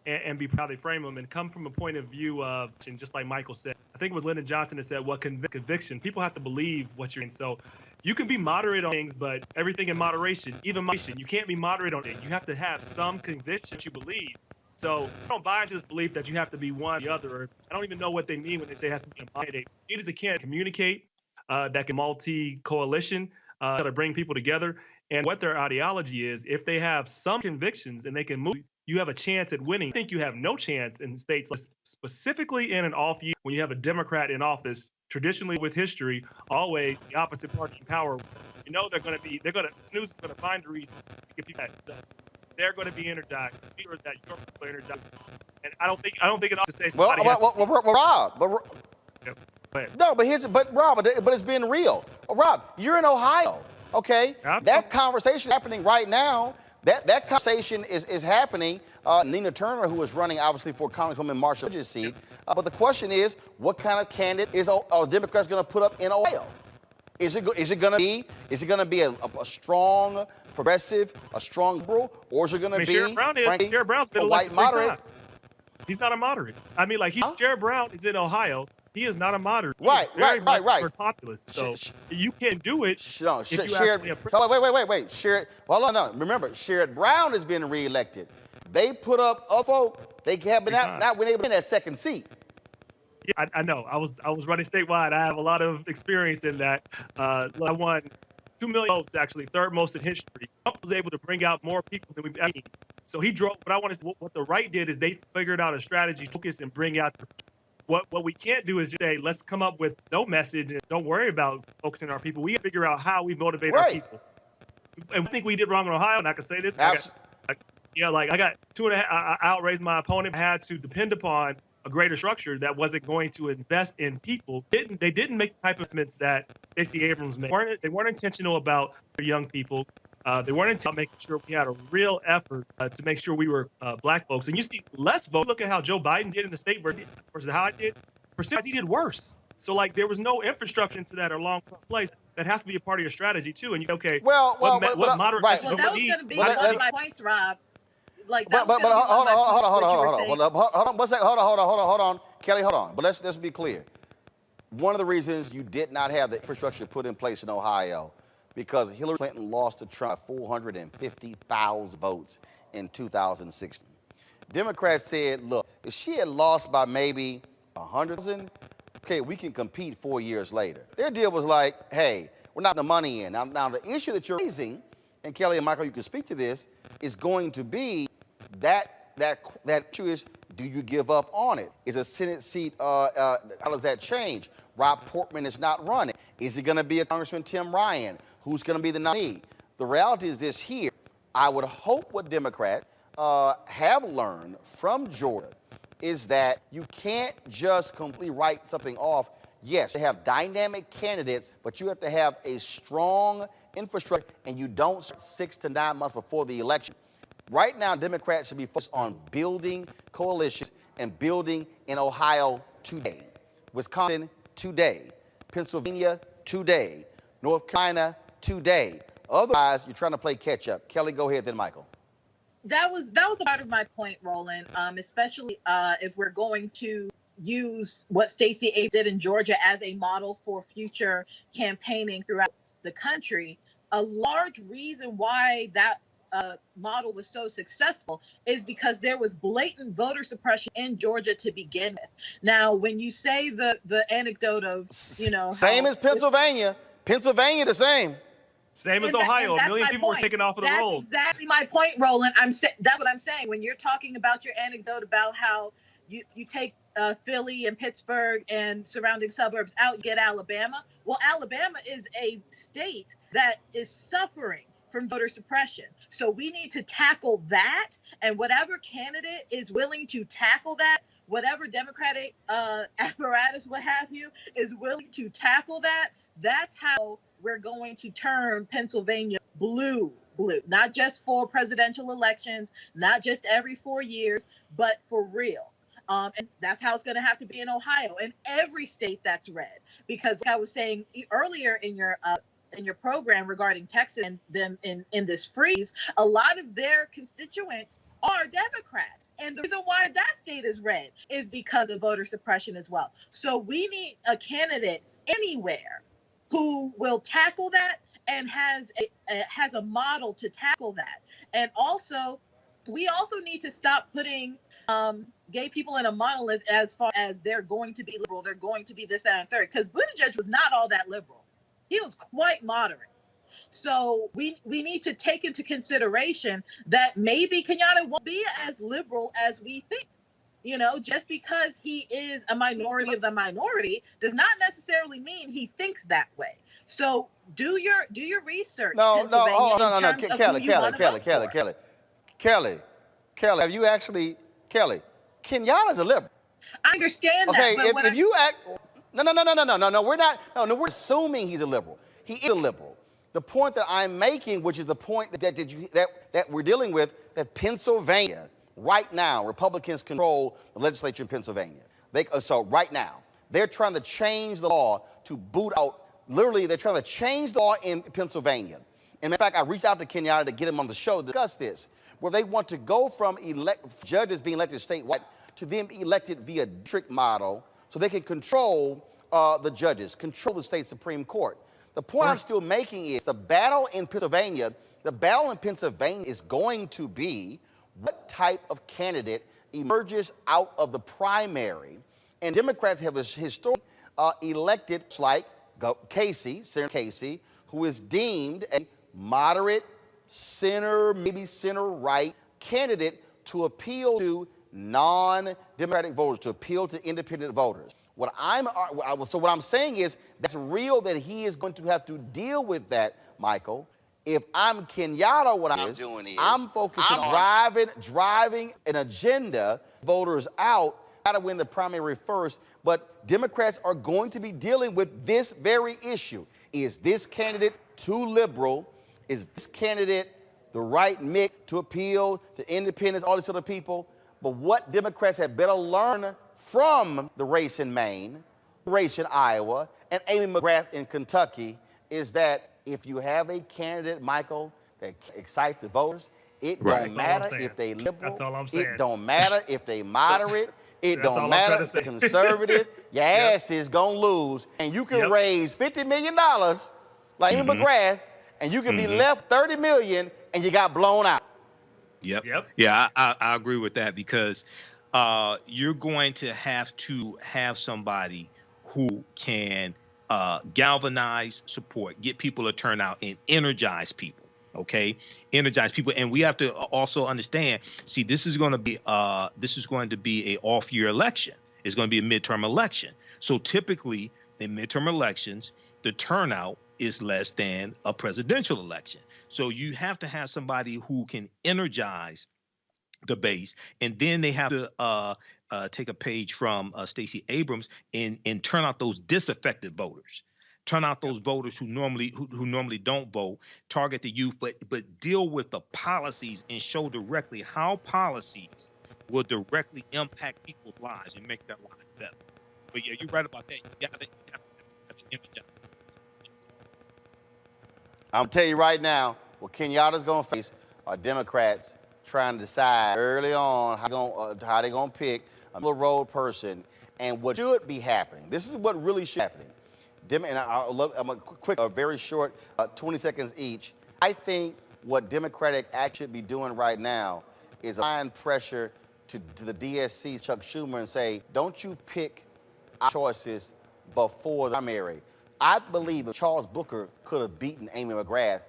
and be how they frame them, and come from a point of view of, and just like Michael said, I think it was Lyndon Johnson that said, "What conviction? People have to believe what you're in." So you can be moderate on things, but everything in moderation, even moderation, you can't be moderate on it. You have to have some conviction that you believe. So I don't buy into this belief that you have to be one or the other. I don't even know what they mean when they say it has to be a candidate. It is a candidate communicate that can multi-coalition to bring people together. And what their ideology is, if they have some convictions and they can move, you have a chance at winning. I think you have no chance in states, specifically in an off year when you have a Democrat in office. Traditionally, with history, always the opposite party in power You know snooze is gonna find a reason to get people that done. They're gonna be energized. Sure that your people are energized. And I don't think it ought to say somebody. Rob, Yep. Go ahead. no, but Rob, but it's been real. Rob, you're in Ohio, okay? That conversation is happening right now. That conversation is happening. Nina Turner, who is running obviously for Congresswoman Marshall's seat, but the question is, what kind of candidate are Democrats going to put up in Ohio? Is it going to be a strong progressive, a strong liberal, or is it going to be Sherrod Brown's been a white elected 3 moderate? times. He's not a moderate. I mean, Sherrod Brown is in Ohio. He is not a moderate. Right. For populist. So you can't do it. Wait. Remember, Sherrod Brown has been reelected. They put up a vote. They have not been able to win that second seat. Yeah, I know. I was running statewide. I have a lot of experience in that. I won 2 million votes, actually, third most in history. Trump was able to bring out more people than we've ever seen. So he drove. What the right did is they figured out a strategy, focus, and bring out. What we can't do is just say, let's come up with no message and don't worry about focusing on our people. We have to figure out how we motivate our people. And I think we did wrong in Ohio, and I can say this. I got 2.5. I outraised my opponent. I had to depend upon a greater structure that wasn't going to invest in people. They didn't make the type of investments that Stacey Abrams made. They weren't intentional about their young people. They weren't intentional making sure we had a real effort to make sure we were black folks. And you see less votes. Look at how Joe Biden did in the state versus how I did. Percentage, he did worse. So there was no infrastructure into that or long-term place. That has to be a part of your strategy too. And you what moderate? Right. Well, that was going to be one of my points, Rob. Hold on, Kelly, hold on. But let's be clear. One of the reasons you did not have the infrastructure put in place in Ohio, because Hillary Clinton lost to Trump 450,000 votes in 2016. Democrats said, look, if she had lost by maybe 100,000, okay, we can compete 4 years later. Their deal was like, hey, we're not putting the money in. Now the issue that you're raising, and Kelly and Michael, you can speak to this, is going to be that issue is, do you give up on it? Is a Senate seat, how does that change? Rob Portman is not running. Is it going to be a Congressman Tim Ryan? Who's going to be the nominee? The reality is this here. I would hope what Democrats have learned from Georgia is that you can't just completely write something off. Yes, they have dynamic candidates, but you have to have a strong infrastructure, and you don't start 6 to 9 months before the election. Right now, Democrats should be focused on building coalitions and building in Ohio today, Wisconsin today, Pennsylvania today, North Carolina today. Otherwise, you're trying to play catch up. Kelly, go ahead, then Michael. That was a part of my point, Roland. Especially if we're going to use what Stacey Abrams did in Georgia as a model for future campaigning throughout the country. A large reason why that model was so successful is because there was blatant voter suppression in Georgia to begin with. Now, when you say the anecdote of, same as Pennsylvania. Pennsylvania, the same. Same as Ohio. A million people were taken off of the rolls. That's exactly my point, Roland. That's what I'm saying. When you're talking about your anecdote about how you take Philly and Pittsburgh and surrounding suburbs out, get Alabama. Well, Alabama is a state that is suffering from voter suppression. So we need to tackle that. And whatever candidate is willing to tackle that, whatever Democratic apparatus, what have you, is willing to tackle that, that's how we're going to turn Pennsylvania blue, not just for presidential elections, not just every 4 years, but for real. And that's how it's going to have to be in Ohio and every state that's red. Because like I was saying earlier in your program regarding Texas and them in this freeze, a lot of their constituents are Democrats. And the reason why that state is red is because of voter suppression as well. So we need a candidate anywhere who will tackle that and has a model to tackle that. And also, we also need to stop putting gay people in a monolith as far as they're going to be liberal, they're going to be this, that, and third. Because Buttigieg was not all that liberal. He was quite moderate. So we need to take into consideration that maybe Kenyatta won't be as liberal as we think. Just because he is a minority of the minority does not necessarily mean he thinks that way. So do your research. No, Pennsylvania, hold on, in no, terms of Kelly, who you wanna vote for. Kelly, have you actually, Kelly, Kenyatta's a liberal. I understand Okay, that, but if you act, no, we're not, no, we're assuming he's a liberal. He is a liberal. The point that I'm making, which is the point that we're dealing with, that Pennsylvania, right now, Republicans control the legislature in Pennsylvania. So right now, they're trying to change the law to boot out, literally, they're trying to change the law in Pennsylvania. And in fact, I reached out to Kenyatta to get him on the show to discuss this, where they want to go from judges being elected statewide to them elected via district model so they can control the judges, control the state Supreme Court. The point I'm still making is the battle in Pennsylvania is going to be what type of candidate emerges out of the primary. And Democrats have historically elected like Senator Casey, who is deemed a moderate, center, maybe center-right candidate to appeal to non-Democratic voters, to appeal to independent voters. What I'm saying is that's real, that he is going to have to deal with that, Michael. If I'm Kenyatta, I'm focusing on driving an agenda, voters out, how to win the primary first. But Democrats are going to be dealing with this very issue. Is this candidate too liberal? Is this candidate the right mix to appeal to independents, all these other people? But what Democrats have better learn from the race in Maine, race in Iowa, and Amy McGrath in Kentucky is that if you have a candidate, Michael, that excites the voters, it don't matter if they liberal, it don't matter if they moderate, it don't matter if they're conservative, your ass is gonna lose. And you can raise $50 million like Amy McGrath, and you can be left $30 million and you got blown out. Yeah, I agree with that, because you're going to have somebody who can galvanize support, get people to turn out, and energize people. Okay, energize people, and we have to also understand. See, this is going to be a off-year election. It's going to be a midterm election. So typically, in midterm elections, the turnout is less than a presidential election. So you have to have somebody who can energize the base, and then they have to take a page from Stacey Abrams and turn out those disaffected voters, turn out those voters who normally don't vote, target the youth, but deal with the policies and show directly how policies will directly impact people's lives and make their lives better. But yeah, you're right about that. You got to energize. I'm tell you right now, what Kenyatta's gonna face are Democrats trying to decide early on how they're gonna pick a middle road person, and what should be happening. This is what really should be happening. And I'm a quick, very short, 20 seconds each. I think what Democratic Act should be doing right now is applying pressure to the DSC, Chuck Schumer, and say, don't you pick our choices before the primary. I believe if Charles Booker could have beaten Amy McGrath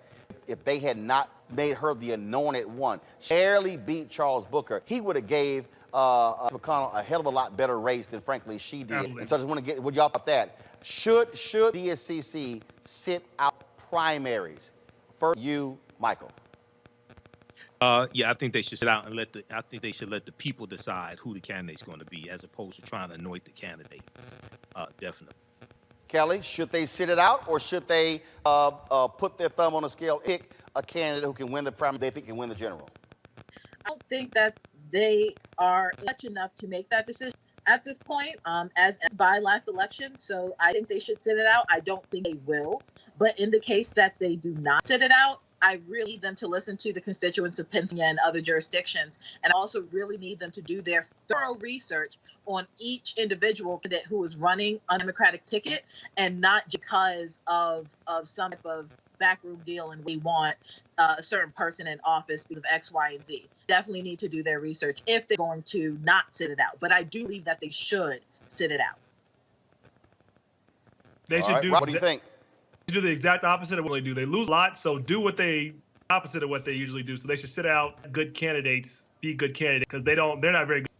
if they had not made her the anointed one. She barely beat Charles Booker. He would have gave McConnell a hell of a lot better race than, frankly, she did. Absolutely. And so I just want to get what y'all about that. Should DSCC sit out primaries? For you, Michael. Yeah, I think they should sit out and let the people decide who the candidate's going to be, as opposed to trying to anoint the candidate. Definitely. Kelly, should they sit it out, or should they put their thumb on the scale, pick a candidate who can win the primary, they think can win the general? I don't think that they are much enough to make that decision at this point, as by last election. So I think they should sit it out. I don't think they will. But in the case that they do not sit it out, I really need them to listen to the constituents of Pennsylvania and other jurisdictions. And I also really need them to do their thorough research on each individual candidate who is running a Democratic ticket, and not because of some type of backroom deal and we want a certain person in office because of X, Y, and Z. Definitely need to do their research if they're going to not sit it out. But I do believe that they should sit it out. They should do. What do you think? Do the exact opposite of what they do. They lose a lot, so do opposite of what they usually do. So they should sit out good candidates, be good candidates, because they're not very good.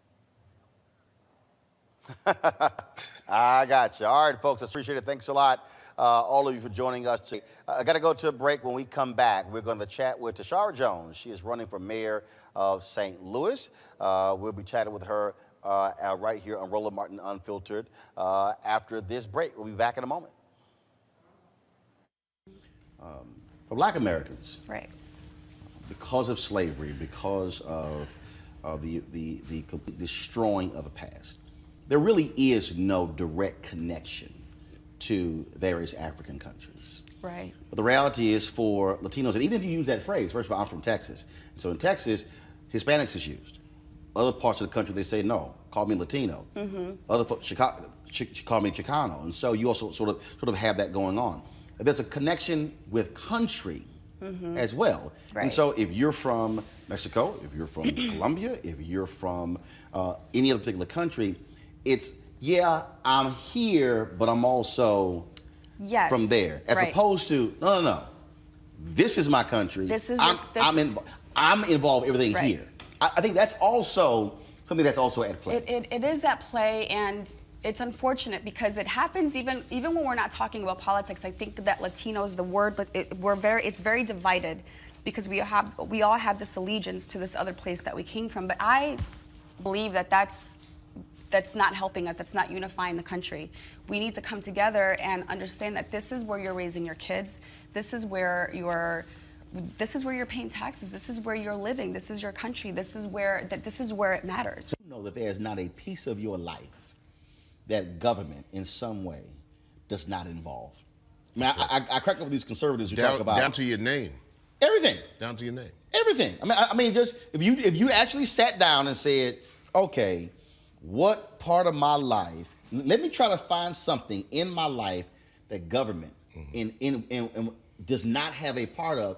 I got you. All right, folks, I appreciate it. Thanks a lot. all of you for joining us today. I got to go to a break. When we come back, we're going to chat with Tishaura O. She is running for mayor of St. Louis. We'll be chatting with her right here on Roland Martin Unfiltered after this break. We'll be back in a moment. For Black Americans, Right. because of slavery, because of the complete destroying of the past, there really is no direct connection to various African countries. Right. But the reality is for Latinos, and even if you use that phrase, first of all, I'm from Texas. So in Texas, Hispanics is used. Other parts of the country, they say, no, call me Latino. Other folks, call me Chicano. And so you also sort of have that going on. There's a connection with country as well. Right. And so if you're from Mexico, if you're from Colombia, if you're from any other particular country, it's, yeah, I'm here, but I'm also from there. As opposed to, no. This is my country. This is I'm involved in everything here. I think that's also something that's also at play. It is at play, and it's unfortunate because it happens even when we're not talking about politics. I think that Latinos, the word, it's very divided because we all have this allegiance to this other place that we came from. But I believe that that's not helping us. That's not unifying the country. We need to come together and understand that this is where you're raising your kids. This is where you're paying taxes. This is where you're living. This is your country. This is where it matters. You know that there is not a piece of your life that government in some way does not involve. I mean, I crack up with these conservatives who talk about down to your name. Everything. Down to your name. Everything. I mean, just if you actually sat down and said, okay, what part of my life? Let me try to find something in my life that government in does not have a part of.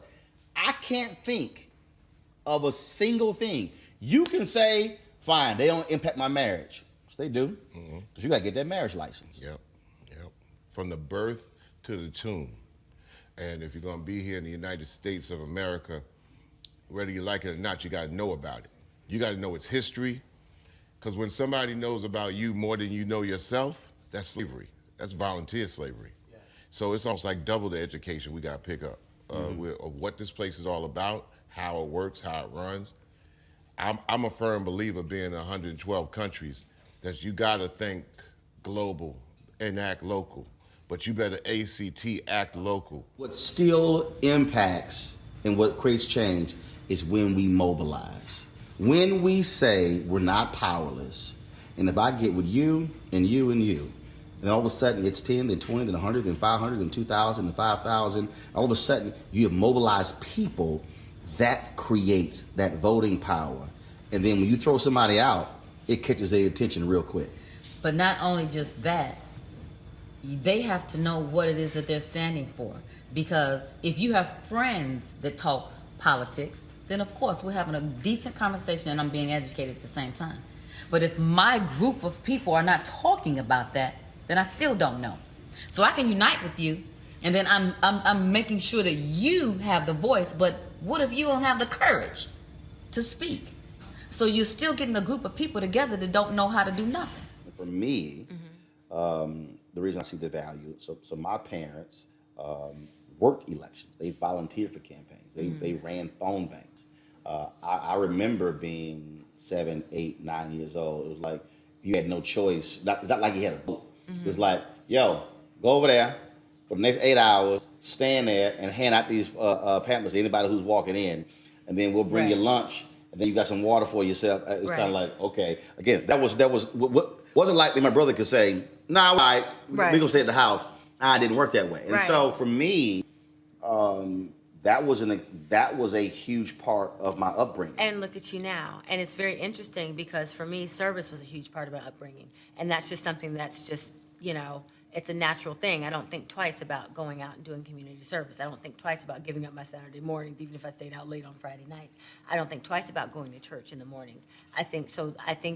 I can't think of a single thing. You can say, fine, they don't impact my marriage. Yes, they do. Because you got to get that marriage license. Yep. From the birth to the tomb. And if you're going to be here in the United States of America, whether you like it or not, you got to know about it. You got to know its history. Because when somebody knows about you more than you know yourself, that's slavery. That's volunteer slavery. Yeah. So it's almost like double the education we got to pick up of what this place is all about, how it works, how it runs. I'm a firm believer, being in 112 countries, that you got to think global and act local. But you better act local. What still impacts and what creates change is when we mobilize. When we say we're not powerless, and if I get with you and you and you, and all of a sudden it's 10, then 20, then 100, then 500, then 2,000, then 5,000, all of a sudden you have mobilized people, that creates that voting power. And then when you throw somebody out, it catches their attention real quick. But not only just that, they have to know what it is that they're standing for. Because if you have friends that talks politics, then of course we're having a decent conversation and I'm being educated at the same time. But if my group of people are not talking about that, then I still don't know. So I can unite with you, and then I'm making sure that you have the voice, but what if you don't have the courage to speak? So you're still getting a group of people together that don't know how to do nothing. For me, the reason I see the value, so my parents worked elections. They volunteered for campaigns. They ran phone banks. I remember being 7, 8, 9 years old. It was like you had no choice. It's not like you had a vote. It was like, yo, go over there for the next 8 hours, stand there and hand out these pamphlets to anybody who's walking in, and then we'll bring you lunch, and then you got some water for yourself. It was kind of like, okay. Again, that wasn't like my brother could say, nah, we gonna stay at the house. It didn't work that way. And so for me, that was a huge part of my upbringing. And look at you now. And it's very interesting because for me, service was a huge part of my upbringing. And that's just something that's just, it's a natural thing. I don't think twice about going out and doing community service. I don't think twice about giving up my Saturday mornings, even if I stayed out late on Friday nights. I don't think twice about going to church in the mornings. I think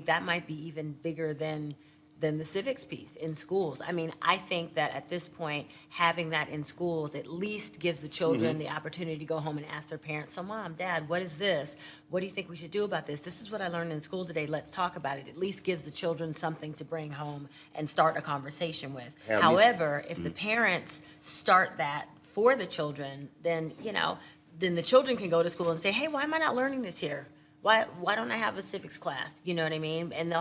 that might be even bigger than than the civics piece in schools. I mean, I think that at this point, having that in schools at least gives the children the opportunity to go home and ask their parents, so Mom, Dad, what is this? What do you think we should do about this? This is what I learned in school today. Let's talk about it. At least gives the children something to bring home and start a conversation with. However, if the parents start that for the children, then, you know, then the children can go to school and say, hey, why am I not learning this here? Why don't I have a civics class? You know what I mean? And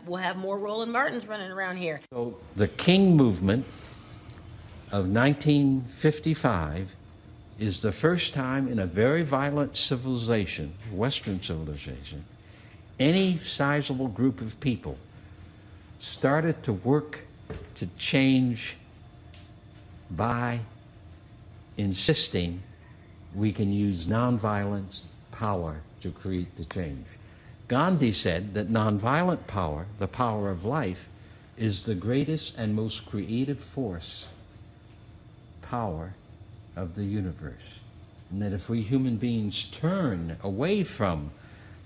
we'll have more Roland Martins running around here. So the King movement of 1955 is the first time in a very violent civilization, Western civilization, any sizable group of people started to work to change by insisting we can use nonviolence power to create the change. Gandhi said that nonviolent power, the power of life, is the greatest and most creative force, power of the universe. And that if we human beings turn away from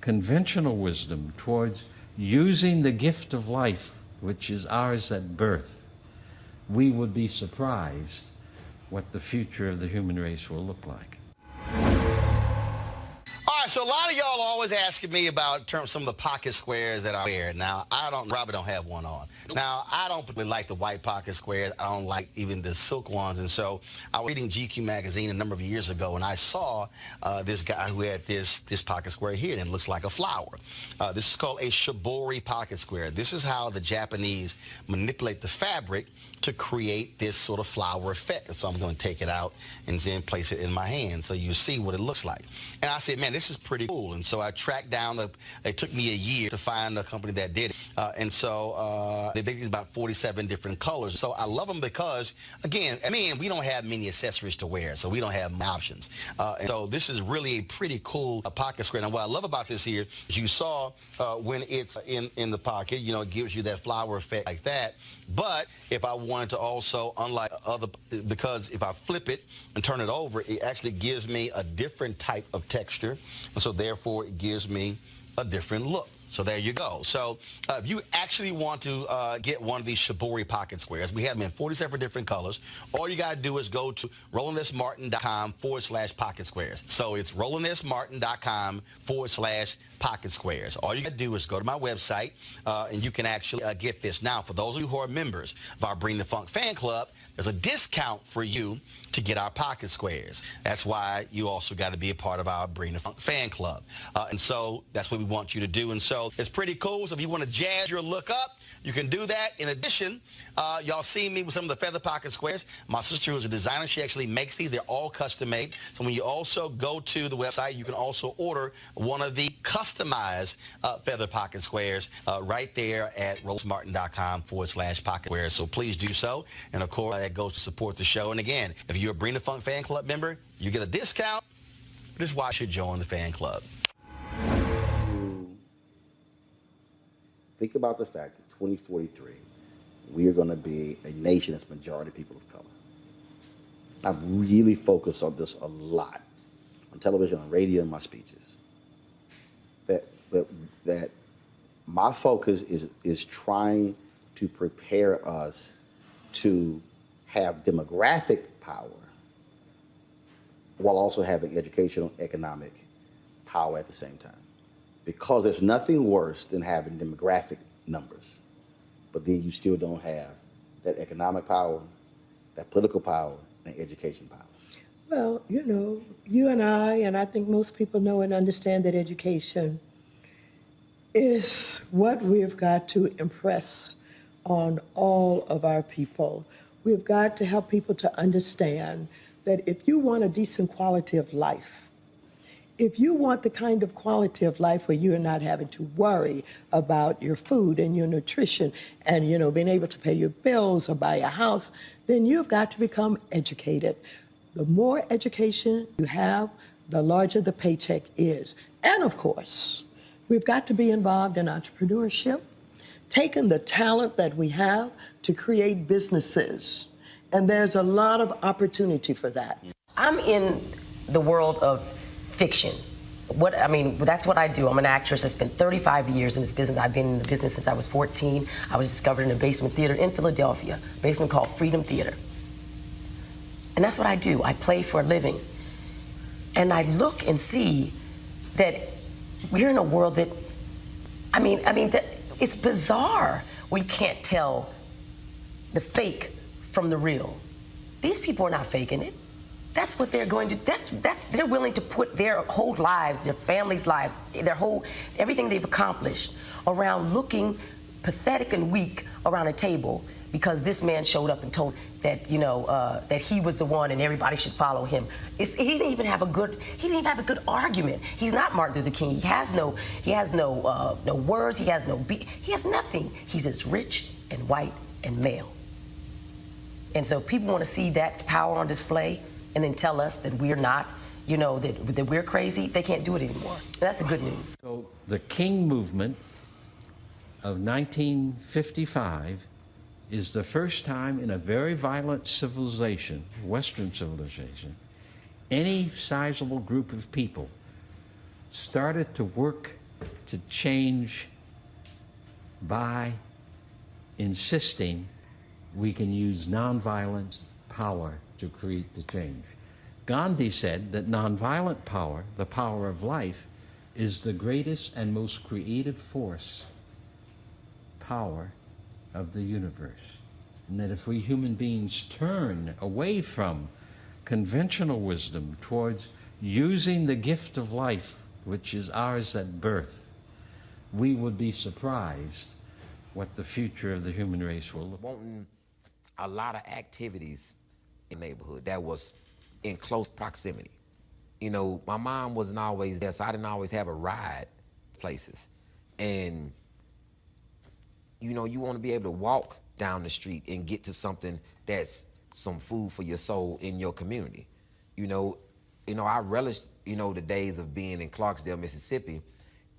conventional wisdom towards using the gift of life, which is ours at birth, we would be surprised what the future of the human race will look like. So a lot of y'all always asking me about some of the pocket squares that I wear. Now, Robert don't have one on. Now, I don't particularly like the white pocket squares. I don't like even the silk ones. And so I was reading GQ magazine a number of years ago, and I saw this guy who had this pocket square here, and it looks like a flower. This is called a shibori pocket square. This is how the Japanese manipulate the fabric to create this sort of flower effect. So I'm going to take it out and then place it in my hand so you see what it looks like. And I said, man, this is pretty cool. And so I tracked down, it took me a year to find a company that did it. And so they make these about 47 different colors. So I love them because, again, we don't have many accessories to wear, so we don't have options. And so this is really a pretty cool pocket square. Now, what I love about this here is you saw when it's in the pocket, you know, it gives you that flower effect like that. But if I wanted to also, unlike other, because if I flip it and turn it over, it actually gives me a different type of texture. And so therefore it gives me a different look. So there you go. So if you actually want to get one of these shibori pocket squares, we have them in 47 different colors. All you got to do is go to rolandsmartin.com/pocket squares. So it's rolandsmartin.com/pocket squares. All you got to do is go to my website and you can actually get this. Now, for those of you who are members of our Bring the Funk fan club, there's a discount for you to get our pocket squares. That's why you also got to be a part of our Bring the Funk fan club. And so that's what we want you to do. And so it's pretty cool. So if you want to jazz your look up, you can do that. In addition, y'all see me with some of the feather pocket squares. My sister, who's a designer, she actually makes these. They're all custom made. So when you also go to the website, you can also order one of the customized feather pocket squares right there at rolandsmartin.com/pocket squares. So please do so. And of course, that goes to support the show. And again, if you're a Bring the Funk fan club member, you get a discount. This is why you should join the fan club. Think about the fact that 2043, we are going to be a nation that's majority people of color. I've really focused on this a lot, on television, on radio, and my speeches. That my focus is trying to prepare us to have demographic power while also having educational, economic power at the same time. Because there's nothing worse than having demographic numbers, but then you still don't have that economic power, that political power, and education power. Well, you know, you and I think most people know and understand that education is what we've got to impress on all of our people. We've got to help people to understand that if you want a decent quality of life, if you want the kind of quality of life where you're not having to worry about your food and your nutrition and, you know, being able to pay your bills or buy a house, then you've got to become educated. The more education you have, the larger the paycheck is. And of course, we've got to be involved in entrepreneurship, taking the talent that we have to create businesses. And there's a lot of opportunity for that. I'm in the world of fiction. That's what I do. I'm an actress. I spent 35 years in this business. I've been in the business since I was 14. I was discovered in a basement theater in Philadelphia, a basement called Freedom Theater. And that's what I do. I play for a living. And I look and see that we're in a world that, that it's bizarre. We can't tell the fake from the real. These people are not faking it. That's what they're going to, they're willing to put their whole lives, their families' lives, everything they've accomplished around looking pathetic and weak around a table because this man showed up and told that, that he was the one and everybody should follow him. He didn't even have a good argument. He's not Martin Luther King. He has no words, he has nothing. He's just rich and white and male. And so people want to see that power on display and then tell us that we're not, that we're crazy. They can't do it anymore. That's the good news. So the King movement of 1955 is the first time in a very violent civilization, Western civilization, any sizable group of people started to work to change by insisting we can use nonviolent power to create the change. Gandhi said that nonviolent power, the power of life, is the greatest and most creative power of the universe. And that if we human beings turn away from conventional wisdom towards using the gift of life, which is ours at birth, we would be surprised what the future of the human race will look like. Wanting a lot of activities in the neighborhood that was in close proximity. My mom wasn't always there, so I didn't always have a ride places. And, you want to be able to walk down the street and get to something that's some food for your soul in your community. I relished, the days of being in Clarksdale, Mississippi,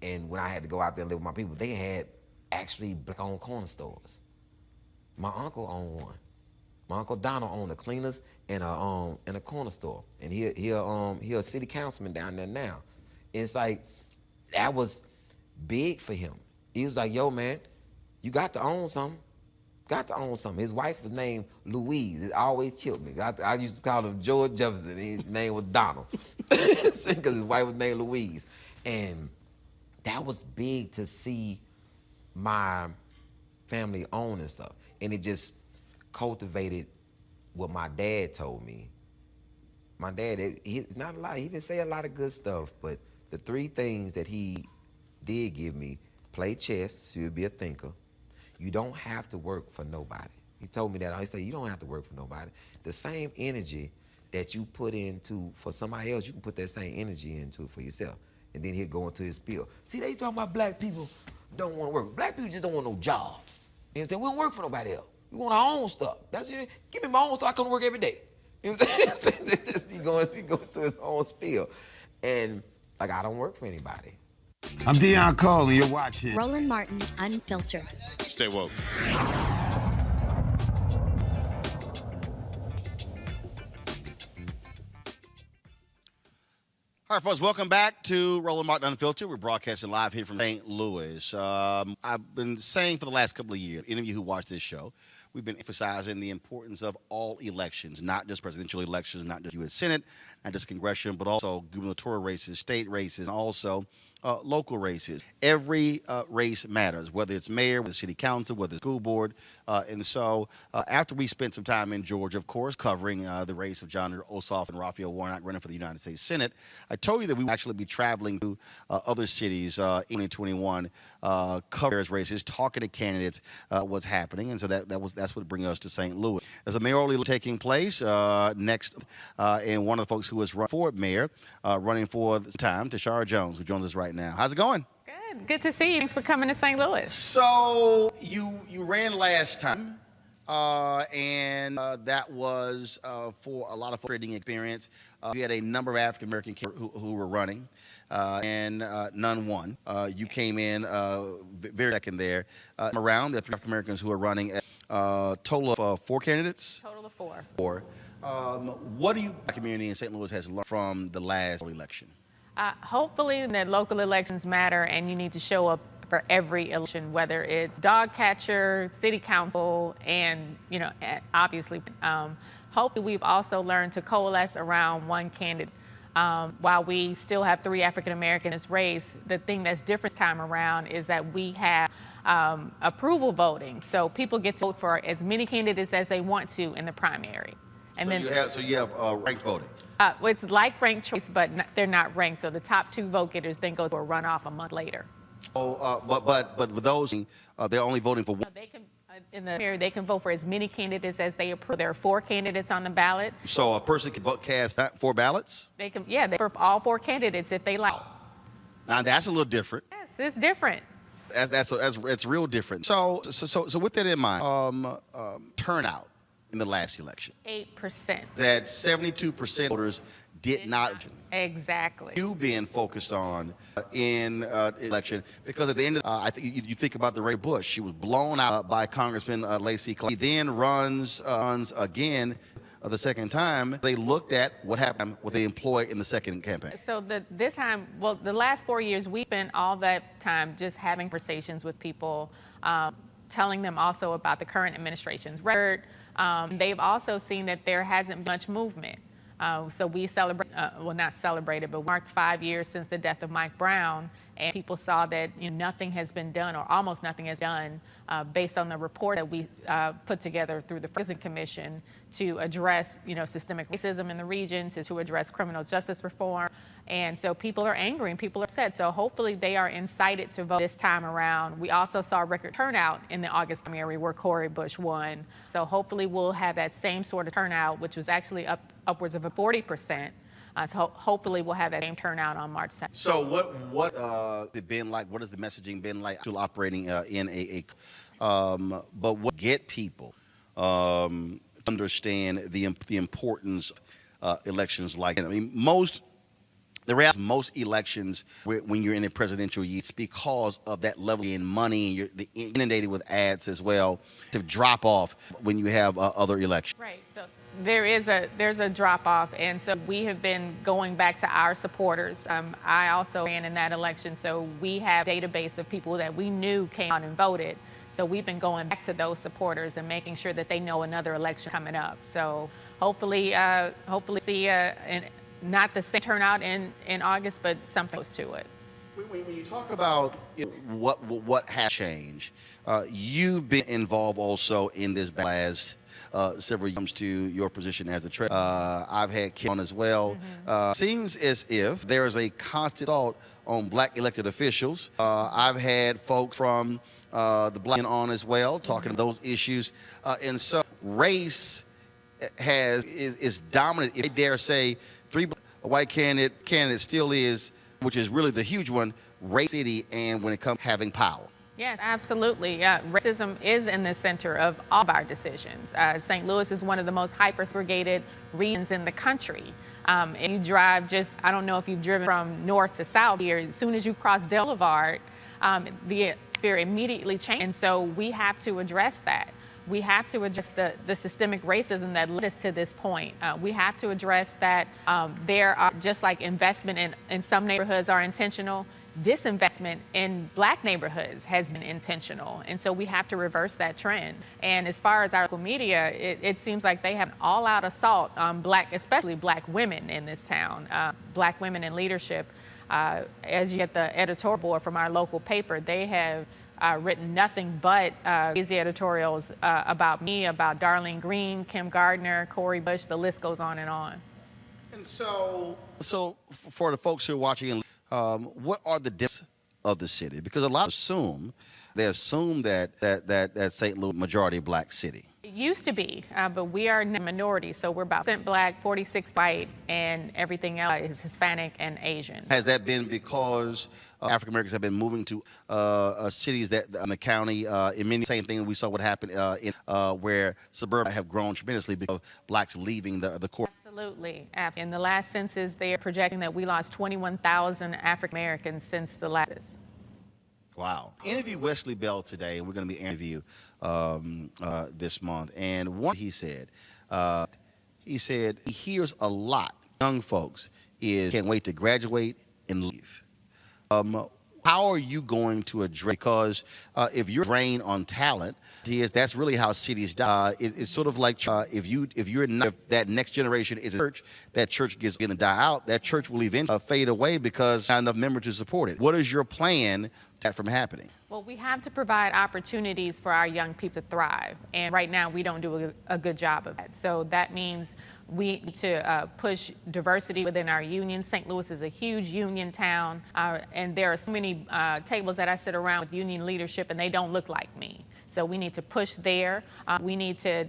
and when I had to go out there and live with my people, they had actually black-owned corner stores. My uncle owned one. My Uncle Donald owned a cleaners and a corner store, and he a city councilman down there now. And it's like that was big for him. He was like, "Yo, man, you got to own something. Got to own something." His wife was named Louise. It always killed me. I used to call him George Jefferson. His name was Donald because his wife was named Louise, and that was big to see my family own and stuff, and it just cultivated what my dad told me. My dad, he's not a lot. He didn't say a lot of good stuff, but the three things that he did give me: play chess, so you'll be a thinker. You don't have to work for nobody. He told me that. I said, you don't have to work for nobody. The same energy that you put into for somebody else, you can put that same energy into it for yourself. And then he'll go into his spiel. See, they talking about black people don't want to work. Black people just don't want no job. You know what I'm saying? We don't work for nobody else. We want our own stuff. That's it. Give me my own stuff. I come to work every day. You know what I'm saying? he going through his own spiel. And I don't work for anybody. I'm Deion Cole, and you're watching Roland Martin Unfiltered. Stay woke. All right, folks, welcome back to Roland Martin Unfiltered. We're broadcasting live here from St. Louis. I've been saying for the last couple of years, any of you who watch this show, we've been emphasizing the importance of all elections, not just presidential elections, not just U.S. Senate, not just congressional, but also gubernatorial races, state races, and also local races. Every race matters, whether it's mayor, whether it's city council, whether it's school board. And so after we spent some time in Georgia, of course, covering the race of John Ossoff and Raphael Warnock running for the United States Senate, I told you that we would actually be traveling to other cities in 2021, covering various races, talking to candidates, what's happening. And so that's what brings us to St. Louis. There's a mayoral election taking place next, and one of the folks who is running for mayor, running for the time, Tishaura Jones, who joins us right now. How's it going? Good to see you. Thanks for coming to St. Louis. So you ran last time, and that was for a lot of trading experience. You had a number of African American who were running, and none won. You came in very second there. Around there are 3 African Americans who are running. Total of 4 candidates. Total of 4. 4. What do you, the community in St. Louis has learned from the last election? Hopefully that local elections matter and you need to show up for every election, whether it's dog catcher, city council, and obviously, hopefully we've also learned to coalesce around one candidate. While we still have 3 African Americans in this race, the thing that's different this time around is that we have approval voting. So people get to vote for as many candidates as they want to in the primary. And So you have ranked voting. It's like ranked choice, but they're not ranked. So the top 2 vote getters then go to a runoff a month later. Oh, but with those, they're only voting for one. They can in the primary, they can vote for as many candidates as they approve. There are 4 candidates on the ballot. So a person can cast 4 ballots? They can, they for all 4 candidates if they like. Now that's a little different. Yes, it's different. That's real different. So with that in mind, turnout in the last election. 8%. That 72% voters did not. Exactly. You being focused on in election, because at the end of I think you think about the Ray Bush. She was blown out by Congressman Lacey Clark. He then runs again the second time. They looked at what happened with the employee in the second campaign. So this time, well, the last 4 years, we spent all that time just having conversations with people, telling them also about the current administration's record. They've also seen that there hasn't been much movement. So we celebrate, well, not celebrated, but marked 5 years since the death of Mike Brown, and people saw that nothing has been done, or almost nothing has done, based on the report that we put together through the Prison Commission to address, systemic racism in the region, to address criminal justice reform. And so people are angry and people are upset. So hopefully they are incited to vote this time around. We also saw record turnout in the August primary where Cori Bush won. So hopefully we'll have that same sort of turnout, which was actually upwards of a 40%. So hopefully we'll have that same turnout on March 2nd. So what it been like? What has the messaging been like to operating in but what get people understand the importance of elections like that? I mean, most elections when you're in a presidential year, it's because of that level in money, and you're inundated with ads as well, to drop off when you have other elections. Right. So there's a drop off, and so we have been going back to our supporters. I also ran in that election, so we have a database of people that we knew came out and voted. So we've been going back to those supporters and making sure that they know another election coming up. So hopefully see not the same turnout in August, but something close to it. When you talk about what has changed, you've been involved also in this last several years to your position as a treasurer. I've had Kim on as well. Seems as if there is a constant thought on black elected officials. I've had folks from the black on as well talking about those issues, and so race is dominant. If I dare say, a white candidate still is, which is really the huge one, race city, and when it comes to having power. Yes, absolutely. Racism is in the center of all of our decisions. St. Louis is one of the most hyper-segregated regions in the country. And you drive I don't know if you've driven from north to south here, as soon as you cross Del Boulevard, the atmosphere immediately changes. And so we have to address that. We have to address the systemic racism that led us to this point. We have to address that there are, just like investment in some neighborhoods are intentional, disinvestment in black neighborhoods has been intentional. And so we have to reverse that trend. And as far as our local media, it seems like they have an all-out assault on especially black women in this town, black women in leadership. As you get the editorial board from our local paper, they have written nothing but easy editorials about me, about Darlene Green, Kim Gardner, Cori Bush, the list goes on and on. And so for the folks who are watching, what are the differences of the city? Because a lot assume that St. Louis majority black city. It used to be, but we are a minority, so we're about 40% black, 46% white, and everything else is Hispanic and Asian. Has that been because African Americans have been moving to cities that in the county? In many, same thing we saw what happened where suburbia have grown tremendously because of blacks leaving the core. Absolutely. In the last census, they are projecting that we lost 21,000 African Americans since the last census. Wow. Interview Wesley Bell today, and we're going to be interviewing this month. And one he said he hears a lot young folks can't wait to graduate and leave. How are you going to address? Because if you're drained on talent, that's really how cities die. It's sort of like if that next generation is a church, that church gets going to die out. That church will eventually fade away because not enough members to support it. What is your plan to stop that from happening? Well, we have to provide opportunities for our young people to thrive. And right now, we don't do a good job of that. So that means we need to push diversity within our union. St. Louis is a huge union town, and there are so many tables that I sit around with union leadership, and they don't look like me. So we need to push there. We need to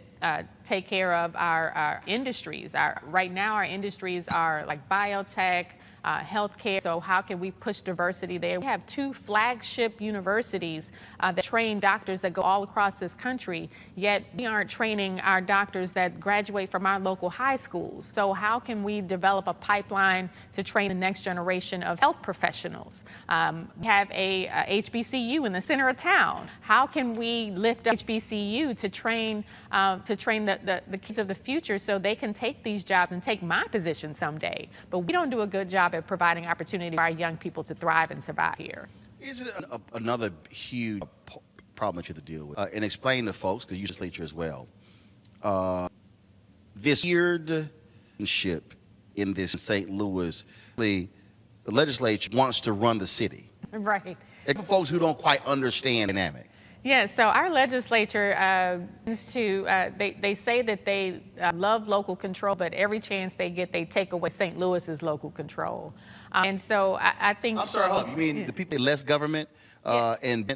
take care of our industries. Right now, our industries are like biotech, healthcare. So how can we push diversity there? We have 2 flagship universities that train doctors that go all across this country, yet we aren't training our doctors that graduate from our local high schools. So how can we develop a pipeline to train the next generation of health professionals? We have a HBCU in the center of town. How can we lift up HBCU to train the kids of the future so they can take these jobs and take my position someday? But we don't do a good job at providing opportunity for our young people to thrive and survive here. Is it another huge problem that you have to deal with? And explain to folks, because you legislature as well, this weird ship in this St. Louis, the legislature wants to run the city. Right. And for folks who don't quite understand the dynamic. Yeah, so our legislature they say that they love local control, but every chance they get, they take away St. Louis's local control. And so I think. I'm sorry, hold up. You mean the people less government and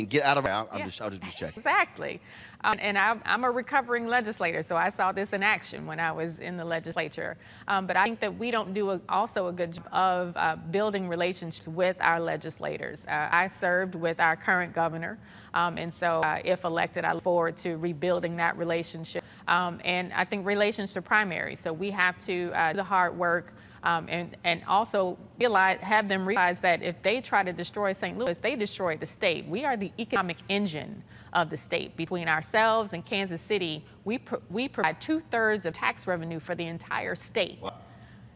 get out of I'll just be checking. Exactly. And I'm a recovering legislator, so I saw this in action when I was in the legislature. But I think that we don't do also a good job of building relationships with our legislators. I served with our current governor, and so if elected, I look forward to rebuilding that relationship. And I think relations to primary. So we have to do the hard work. And also have them realize that if they try to destroy St. Louis, they destroy the state. We are the economic engine of the state. Between ourselves and Kansas City, we provide 2/3 of tax revenue for the entire state. Wow.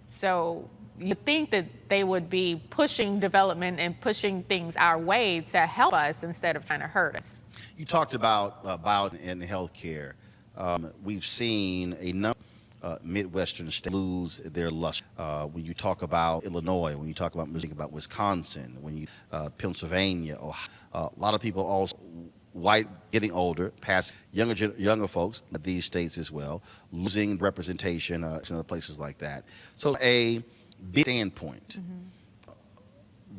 So you think that they would be pushing development and pushing things our way to help us instead of trying to hurt us. You talked about in healthcare. We've seen a number Midwestern states lose their luster. When you talk about Illinois, when you talk about Wisconsin, when you Pennsylvania, a lot of people also white getting older, past younger folks in these states as well, losing representation in other places like that. So a big standpoint,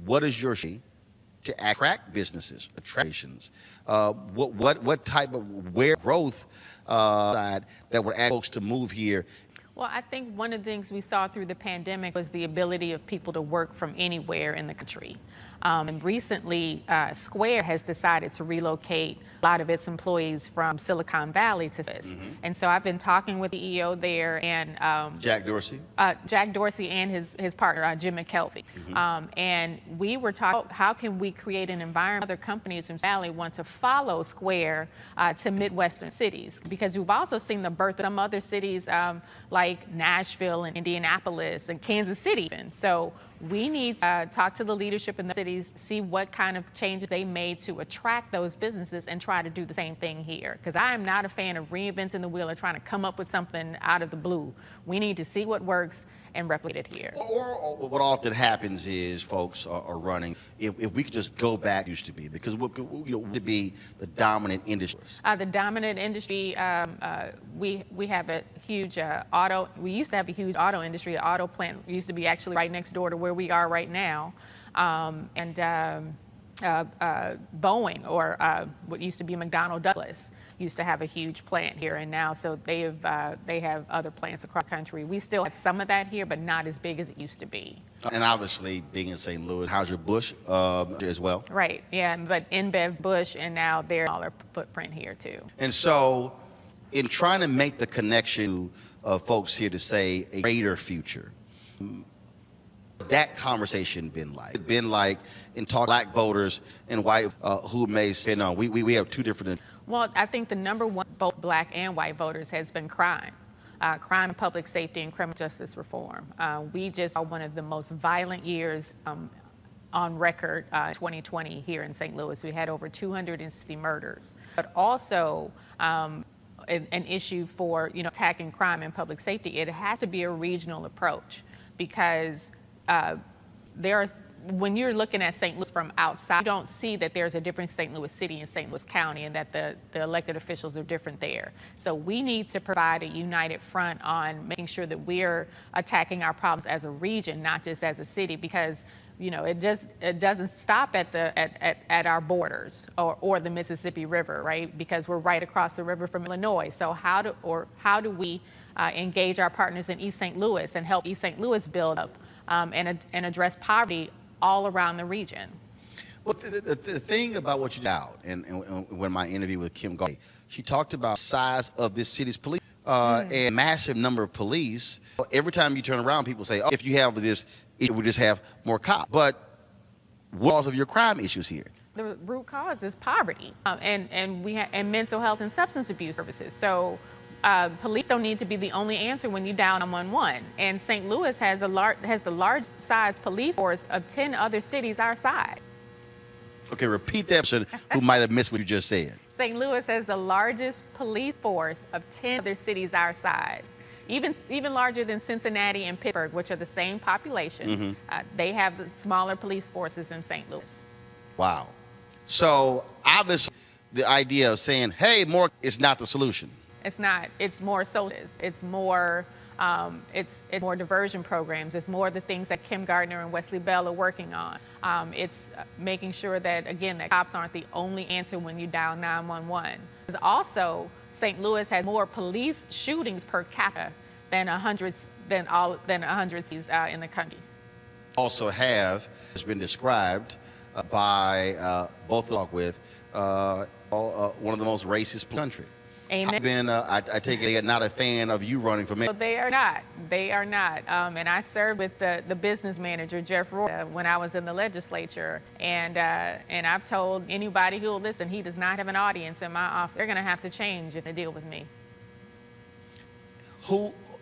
what is your to attract businesses, attractions? What type of growth that would ask folks to move here? Well, I think one of the things we saw through the pandemic was the ability of people to work from anywhere in the country. And recently, Square has decided to relocate a lot of its employees from Silicon Valley to this. And so I've been talking with the CEO there and Jack Dorsey? Jack Dorsey and his partner, Jim McKelvey. And we were talking, how can we create an environment other companies from Valley want to follow Square to Midwestern cities? Because we've also seen the birth of some other cities like Nashville and Indianapolis and Kansas City even. So we need to talk to the leadership in the cities, see what kind of changes they made to attract those businesses and try to do the same thing here. Because I am not a fan of reinventing the wheel or trying to come up with something out of the blue. We need to see what works and replicate it here. Or what often happens is folks are running, if we could just go back used to be, because to be the dominant industry. The dominant industry, we have a huge we used to have a huge auto industry. An auto plant used to be actually right next door to where we are right now. Boeing, or what used to be McDonnell Douglas, used to have a huge plant here, and now so they have other plants across the country. We still have some of that here, but not as big as it used to be. And obviously, being in St. Louis, Anheuser-Busch as well. Right, yeah, but InBev, Busch, and now their smaller footprint here too. And so, in trying to make the connection of folks here to say a greater future, that conversation been like? It's been like in talk black voters and white who may say, no, we have two different. Well, I think the number one, both black and white voters, has been crime. crime and public safety and criminal justice reform. We just saw one of the most violent years on record 2020 here in St. Louis. We had over 260 murders, but also an issue for attacking crime and public safety. It has to be a regional approach because when you're looking at St. Louis from outside, you don't see that there's a different St. Louis City and St. Louis County and that the elected officials are different there. So we need to provide a united front on making sure that we're attacking our problems as a region, not just as a city, because it doesn't stop at our borders or the Mississippi River, right? Because we're right across the river from Illinois. So how do we engage our partners in East St. Louis and help East St. Louis build up and address poverty all around the region? Well, the thing about what you out, and when my interview with Kim Garvey, she talked about the size of this city's police and massive number of police. Every time you turn around, people say, "Oh, if you have this issue, we just have more cops." But what cause of your crime issues here? The root cause is poverty, and mental health and substance abuse services. So police don't need to be the only answer when you dial 911. And St. Louis has the large size police force of 10 other cities our size. Okay, repeat that person who might have missed what you just said. St. Louis has the largest police force of 10 other cities our size. Even larger than Cincinnati and Pittsburgh, which are the same population. They have the smaller police forces than St. Louis. Wow. So obviously the idea of saying, hey, more is not the solution. It's not. It's more socialist. It's more more diversion programs. It's more the things that Kim Gardner and Wesley Bell are working on. It's making sure that, again, that cops aren't the only answer when you dial 911. Because also, St. Louis has more police shootings per capita than 100 cities in the country. Also has been described by both talk with one of the most racist country. Amen. I take it they're not a fan of you running for mayor. They are not. They are not. And I served with the business manager, Jeff Roland, when I was in the legislature. And I've told anybody who will listen, he does not have an audience in my office. They're going to have to change if they deal with me.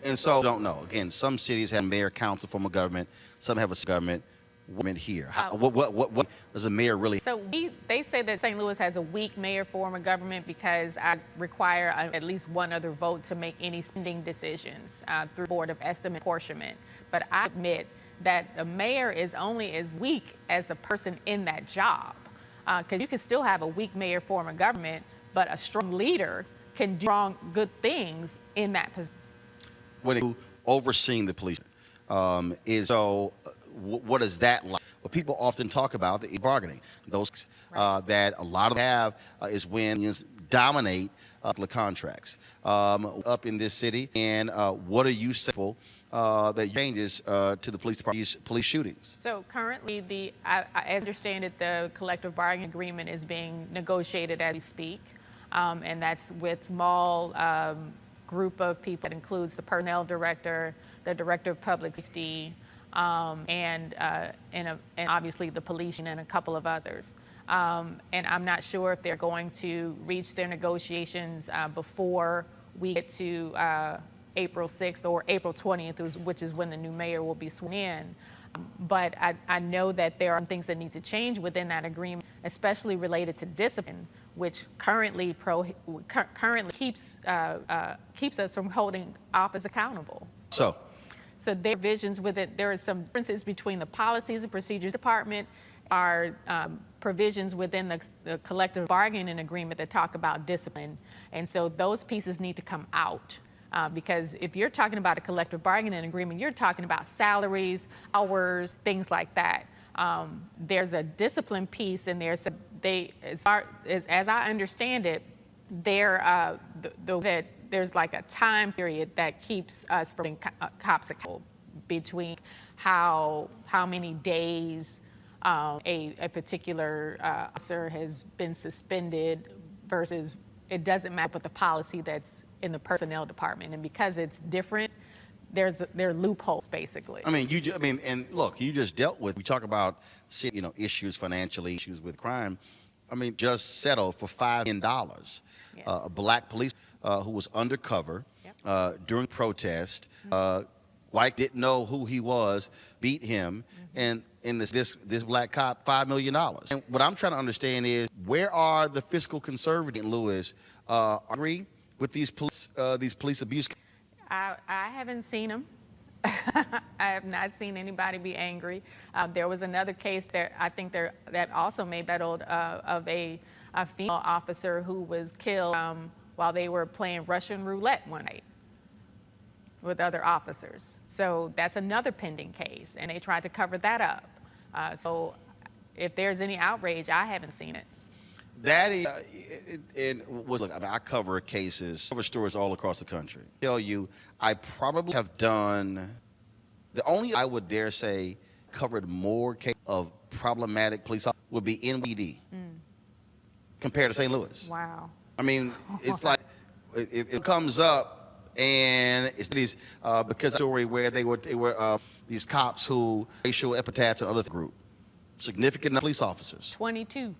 And so don't know. Again, some cities have mayor, council, form of government. Some have a government. Women here. What does a mayor really? So they say that St. Louis has a weak mayor form of government because I require at least one other vote to make any spending decisions through Board of Estimate apportionment. But I admit that the mayor is only as weak as the person in that job. Because you can still have a weak mayor form of government, but a strong leader can do good things in that position. When you overseeing the police what is that like? Well, people often talk about the bargaining. Those that a lot of have is when unions dominate the contracts up in this city. And what are you saying that changes to the police department, police shootings? So currently, I understand that the collective bargaining agreement is being negotiated as we speak, and that's with small group of people that includes the personnel director, the director of public safety, and obviously the police and a couple of others. And I'm not sure if they're going to reach their negotiations before we get to April 6th or April 20th, which is when the new mayor will be sworn in. But I know that there are things that need to change within that agreement, especially related to discipline, which currently keeps us from holding officers accountable. So there are visions with it. There are some differences between the policies and procedures department, are provisions within the collective bargaining agreement that talk about discipline. And so those pieces need to come out. Because if you're talking about a collective bargaining agreement, you're talking about salaries, hours, things like that. There's a discipline piece, and as I understand it, there's like a time period that keeps us from cops accountable between how many days a particular officer has been suspended versus it doesn't matter with the policy that's in the personnel department. And because it's different, there are loopholes basically. And look, you just dealt with, we talk about issues, financially issues with crime. Just settled for $5 million. Yes. A black police who was undercover during protest. White didn't know who he was, beat him, and in this black cop $5 million. And what I'm trying to understand is, where are the fiscal conservatives in Lewis? Agree with these police abuse? I haven't seen them. I have not seen anybody be angry. There was another case that I think that also made that old of a female officer who was killed while they were playing Russian roulette one night with other officers. So that's another pending case, and they tried to cover that up. So if there's any outrage, I haven't seen it. That is, look, I mean, I cover cases, cover stories all across the country. I tell you, I probably have done, the only I would dare say covered more cases of problematic police officers would be NBD compared to St. Louis. Wow. I mean, it's like, it comes up, and it's these because of the story where they were these cops who racial epithets and other group, significant police officers. 22.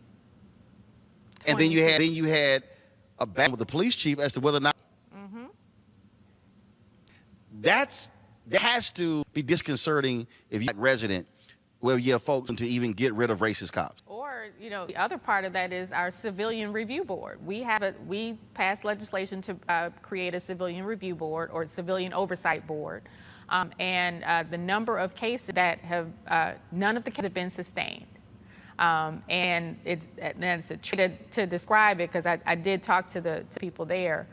And then you had a battle with the police chief as to whether or not that has to be disconcerting if you're a resident where you have folks to even get rid of racist cops. Or, the other part of that is our civilian review board. We passed legislation to create a civilian review board or civilian oversight board. And the number of cases that have, none of the cases have been sustained. And it's a trick to describe it, because I did talk to people there.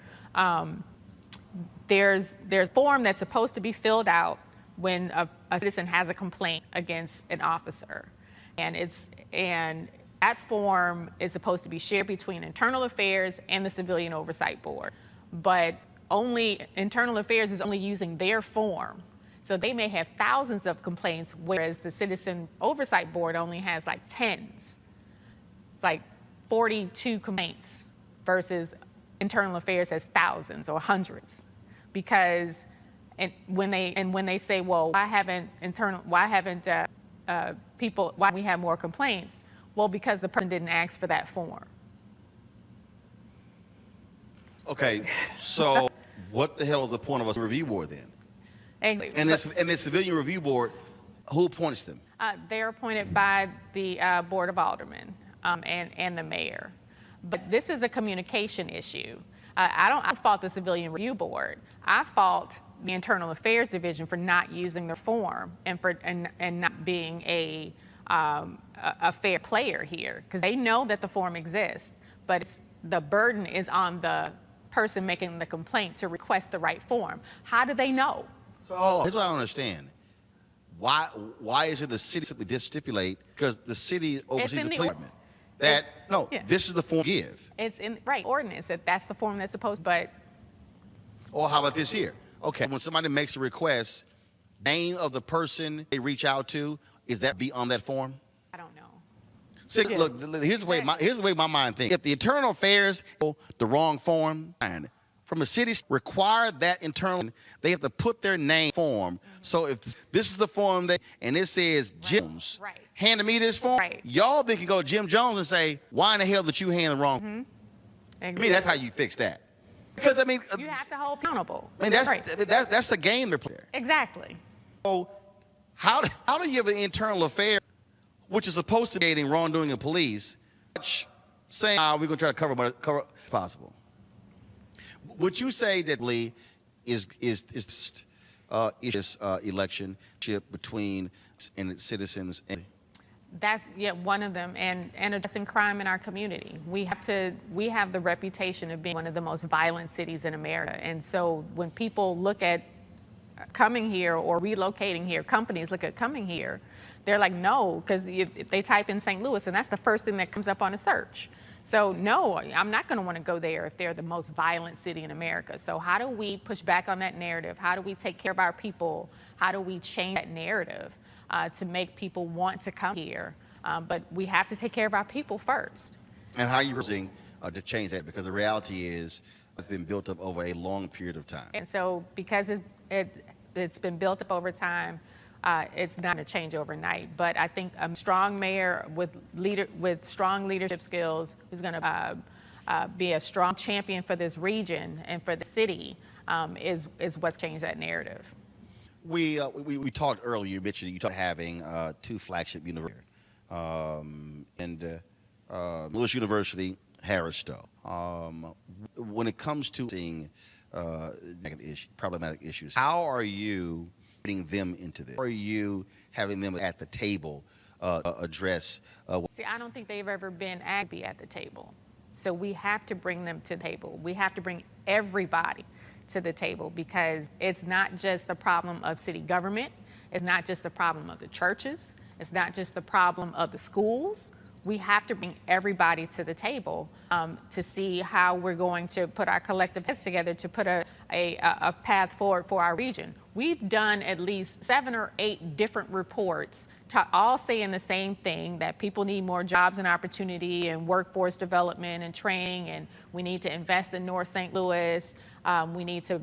There's a form that's supposed to be filled out when a citizen has a complaint against an officer, and that form is supposed to be shared between Internal Affairs and the Civilian Oversight Board, but only Internal Affairs is only using their form. So they may have thousands of complaints, whereas the Citizen Oversight Board only has like tens. It's like 42 complaints versus Internal Affairs has thousands or hundreds. Because when they say, well, why we have more complaints? Well, because the person didn't ask for that form. Okay, so what the hell is the point of a review board then? And this civilian review board, who appoints them? They're appointed by the Board of Aldermen and the mayor. But this is a communication issue. I don't fault the Civilian Review Board. I fault the Internal Affairs Division for not using their form and not being a fair player here, because they know that the form exists, but the burden is on the person making the complaint to request the right form. How do they know? So here's what I don't understand. Why is it the city simply stipulate, because the city oversees the police department, this is the form you give. It's in ordinance that's the form that's supposed, but. Or how about this here? Okay, when somebody makes a request, name of the person they reach out to, is that be on that form? I don't know. See, look, here's the way my mind thinks. If the Internal Affairs the wrong form, from a city require that internal, they have to put their name form. So if this is the form and it says Jim's, hand me this form, y'all they can go to Jim Jones and say, why in the hell did you hand the wrong? I mean, that's how you fix that. Because I mean, you have to hold accountable. I mean, that's the game they're playing. Exactly. So how do you have an internal affair, which is supposed to be aiding wrongdoing of police, saying we're going to try to cover as possible? Would you say that Lee is election between and its citizens? That's one of them, and addressing crime in our community. We have the reputation of being one of the most violent cities in America, and so when people look at coming here or relocating here, companies look at coming here, they're like, no, because if they type in St. Louis, and that's the first thing that comes up on a search. So no, I'm not going to want to go there if they're the most violent city in America. So how do we push back on that narrative? How do we take care of our people? How do we change that narrative to make people want to come here? But we have to take care of our people first. And how are you using to change that? Because the reality is it's been built up over a long period of time. And so because it's been built up over time, it's not going to change overnight, but I think a strong mayor with strong leadership skills is going to be a strong champion for this region and for the city. is what's changed that narrative. We talked earlier. You mentioned you talked having 2 flagship universities, and Lewis University, Harris Stowe. When it comes to seeing problematic issues, how are you putting them into this? How are you having them at the table address? See, I don't think they've ever been asked to be at the table. So we have to bring them to the table. We have to bring everybody to the table, because it's not just the problem of city government. It's not just the problem of the churches. It's not just the problem of the schools. We have to bring everybody to the table to see how we're going to put our collective heads together to put a path forward for our region. We've done at least 7 or 8 different reports all saying the same thing, that people need more jobs and opportunity and workforce development and training, and we need to invest in North St. Louis. We need to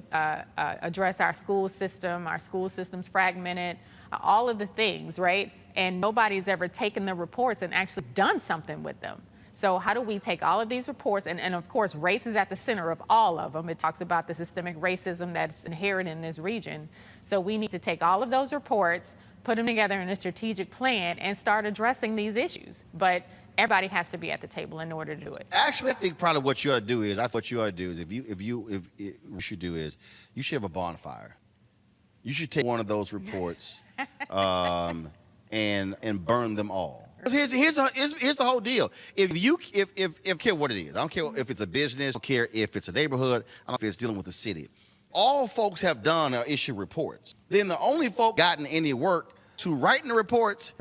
address our school system. Our school system's fragmented, all of the things, right? And nobody's ever taken the reports and actually done something with them. So how do we take all of these reports, and of course, race is at the center of all of them. It talks about the systemic racism that's inherent in this region. So we need to take all of those reports, put them together in a strategic plan, and start addressing these issues. But everybody has to be at the table in order to do it. Actually, I think probably what you ought to do is, you should have a bonfire. You should take one of those reports and burn them all. Here's the whole deal. If care what it is, I don't care if it's a business, I don't care if it's a neighborhood, I don't care if it's dealing with the city. All folks have done are issue reports. Then the only folk gotten any work to writing the reports.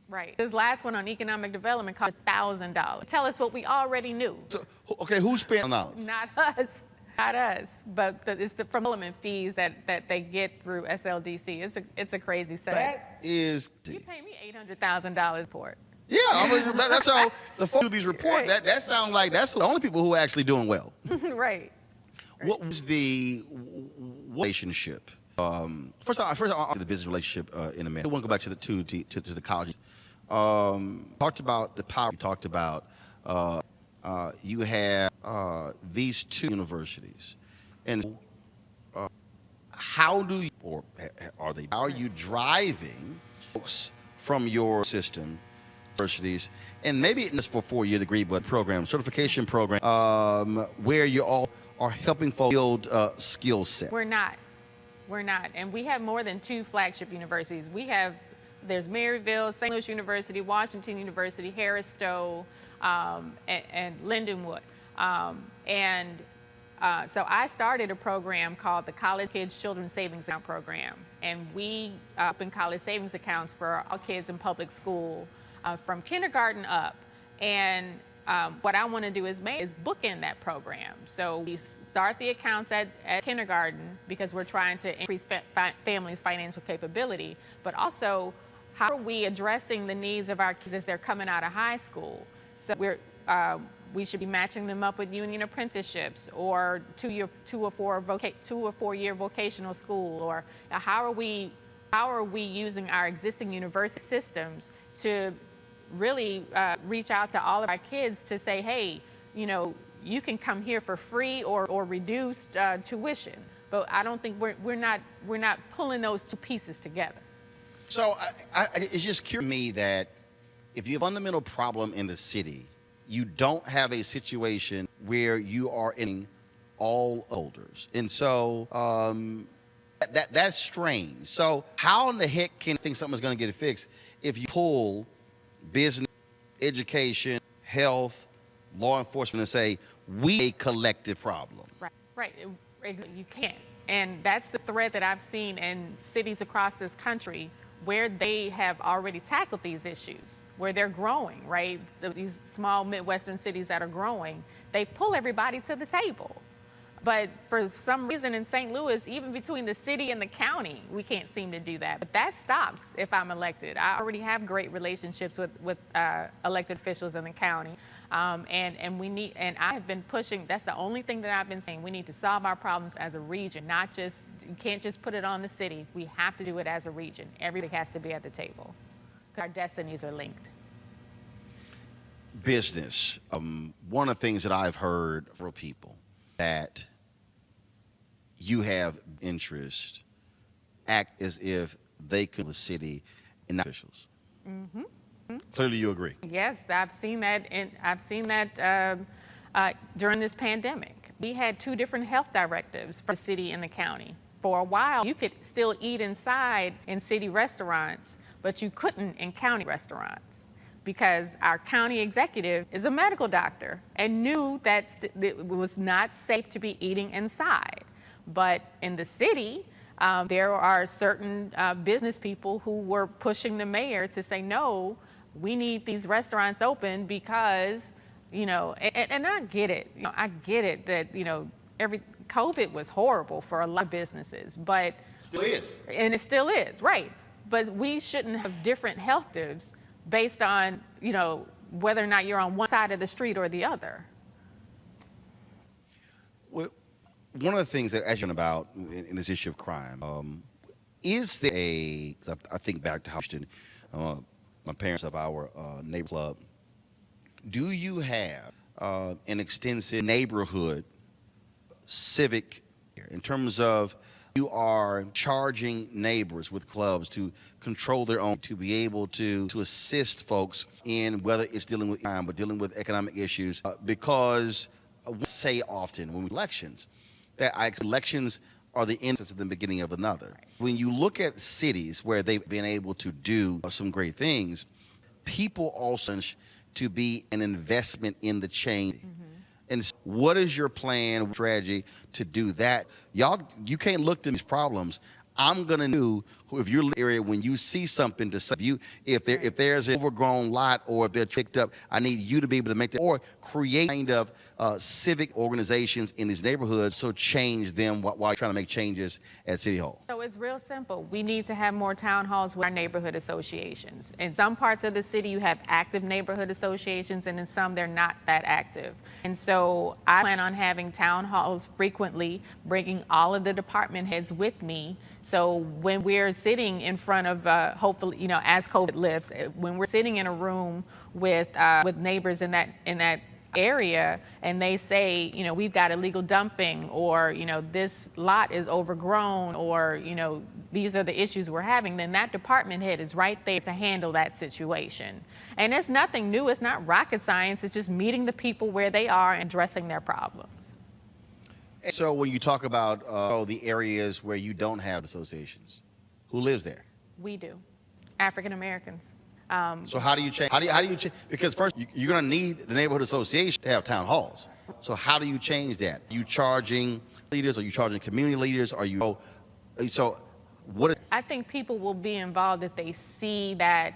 Right. This last one on economic development cost $1,000. Tell us what we already knew. So, okay, who spent $1,000? Not us. Not us. But it's the development fees that they get through SLDC. It's a crazy setup. That is. You pay me $800,000 for it. Yeah, that's how the folks do these reports. Right. That sounds like that's the only people who are actually doing well. Right. What was the relationship? First, I'll the business relationship in a minute. I want to go back to the college. Talked about the power. You talked about you have these 2 universities, and how are you driving folks from your system, universities, and maybe not just for 4-year degree, but certification program, where you all are helping folks build skill set? We're not, and we have more than 2 flagship universities. There's Maryville, St. Louis University, Washington University, Harris Stowe, and Lindenwood. So I started a program called the College Kids Children's Savings Account Program, and we open college savings accounts for all kids in public school from kindergarten up. And what I want to do is bookend that program. So we start the accounts at kindergarten because we're trying to increase families' financial capability, but also how are we addressing the needs of our kids as they're coming out of high school? So we should be matching them up with union apprenticeships or 2 or 4 year vocational school, or how are we using our existing university systems to really reach out to all of our kids to say, hey, you can come here for free or reduced tuition. But I don't think we're not pulling those 2 pieces together. So it's just curious to me that if you have a fundamental problem in the city, you don't have a situation where you are in all elders. And so that's strange. So how in the heck can you think something's going to get it fixed if you pull business, education, health, law enforcement and say, we a collective problem? Right. You can't. And that's the thread that I've seen in cities across this country where they have already tackled these issues, where they're growing, right? These small Midwestern cities that are growing, they pull everybody to the table. But for some reason in St. Louis, even between the city and the county, we can't seem to do that. But that stops if I'm elected. I already have great relationships with elected officials in the county. And I have been pushing, that's the only thing that I've been saying. We need to solve our problems as a region, you can't just put it on the city. We have to do it as a region. Everybody has to be at the table. Our destinies are linked. Business. One of the things that I've heard from people that you have interest act as if they could the city and not officials. Clearly, you agree. Yes, I've seen that, during this pandemic. We had 2 different health directives for the city and the county. For a while, you could still eat inside in city restaurants, but you couldn't in county restaurants because our county executive is a medical doctor and knew that it was not safe to be eating inside. But in the city, there are certain business people who were pushing the mayor to say, no, we need these restaurants open because, and I get it. I get it that, COVID was horrible for a lot of businesses, but. Still is. And it still is, right. But we shouldn't have different health directives based on, whether or not you're on one side of the street or the other. Well, one of the things that as you're about in this issue of crime, is there I think back to Houston, my parents of our neighbor club. Do you have an extensive neighborhood civic in terms of you are charging neighbors with clubs to control their own, to be able to assist folks in whether it's dealing with crime, but dealing with economic issues? Because we say often when elections, that elections are the instance at the beginning of another. When you look at cities where they've been able to do some great things, people also to be an investment in the change. And so what is your plan, strategy to do that? Y'all, you can't look to these problems. I'm gonna know if you're in the area when you see something to say, if there's an overgrown lot or if they're picked up, I need you to be able to make that or create kind of civic organizations in these neighborhoods so change them while you're trying to make changes at City Hall. So it's real simple. We need to have more town halls with our neighborhood associations. In some parts of the city, you have active neighborhood associations, and in some, they're not that active. And so I plan on having town halls frequently, bringing all of the department heads with me. So when we're sitting in front of, hopefully, as COVID lifts, when we're sitting in a room with neighbors in that area, and they say, we've got illegal dumping, or this lot is overgrown, or these are the issues we're having, then that department head is right there to handle that situation. And it's nothing new. It's not rocket science. It's just meeting the people where they are and addressing their problems. So when you talk about the areas where you don't have associations, who lives there? We do, African Americans. So how do you change? How do you change? Because first you're going to need the neighborhood association to have town halls. So how do you change that? Are you charging leaders? Are you charging community leaders? Are you? So what? I think people will be involved if they see that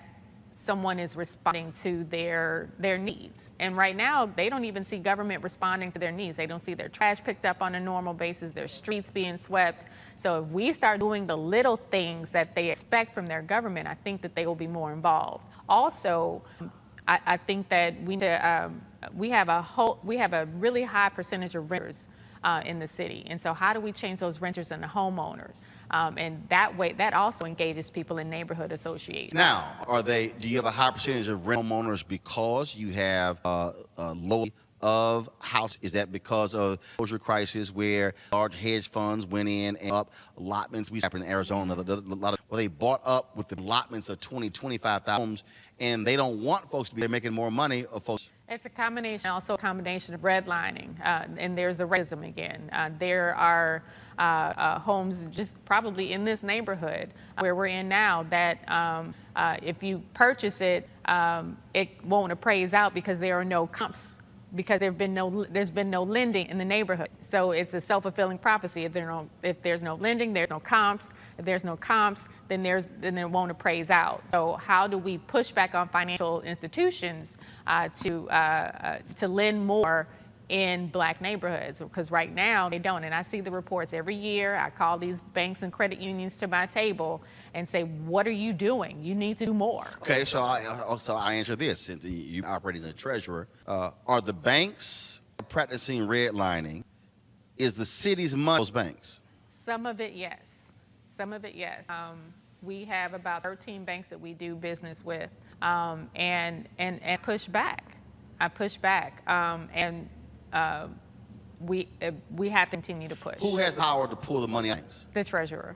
someone is responding to their needs. And right now, they don't even see government responding to their needs. They don't see their trash picked up on a normal basis, their streets being swept. So if we start doing the little things that they expect from their government, I think that they will be more involved. Also, I think that we have a really high percentage of renters in the city. And so how do we change those renters into homeowners? And that way, that also engages people in neighborhood associations. Now, do you have a high percentage of rent homeowners because you have low of house? Is that because of foreclosure crisis where large hedge funds went in and up allotments? We happened in Arizona, they bought up with the allotments of 25,000 homes, and they don't want folks to be there making more money of folks. It's a combination of redlining, and there's the racism again. There are homes just probably in this neighborhood where we're in now that if you purchase it, it won't appraise out because there are no comps, because there's been no lending in the neighborhood. So it's a self-fulfilling prophecy. If there's no lending, there's no comps. If there's no comps, then it won't appraise out. So how do we push back on financial institutions to lend more in Black neighborhoods? Because right now they don't. And I see the reports every year. I call these banks and credit unions to my table and say, what are you doing? You need to do more. Okay, so I answer this. Since you operate as a treasurer, are the banks practicing redlining? Is the city's money those banks? Some of it, yes. Some of it, yes. We have about 13 banks that we do business with, and push back. I push back, and we have to continue to push. Who has the power to pull the money out? The treasurer.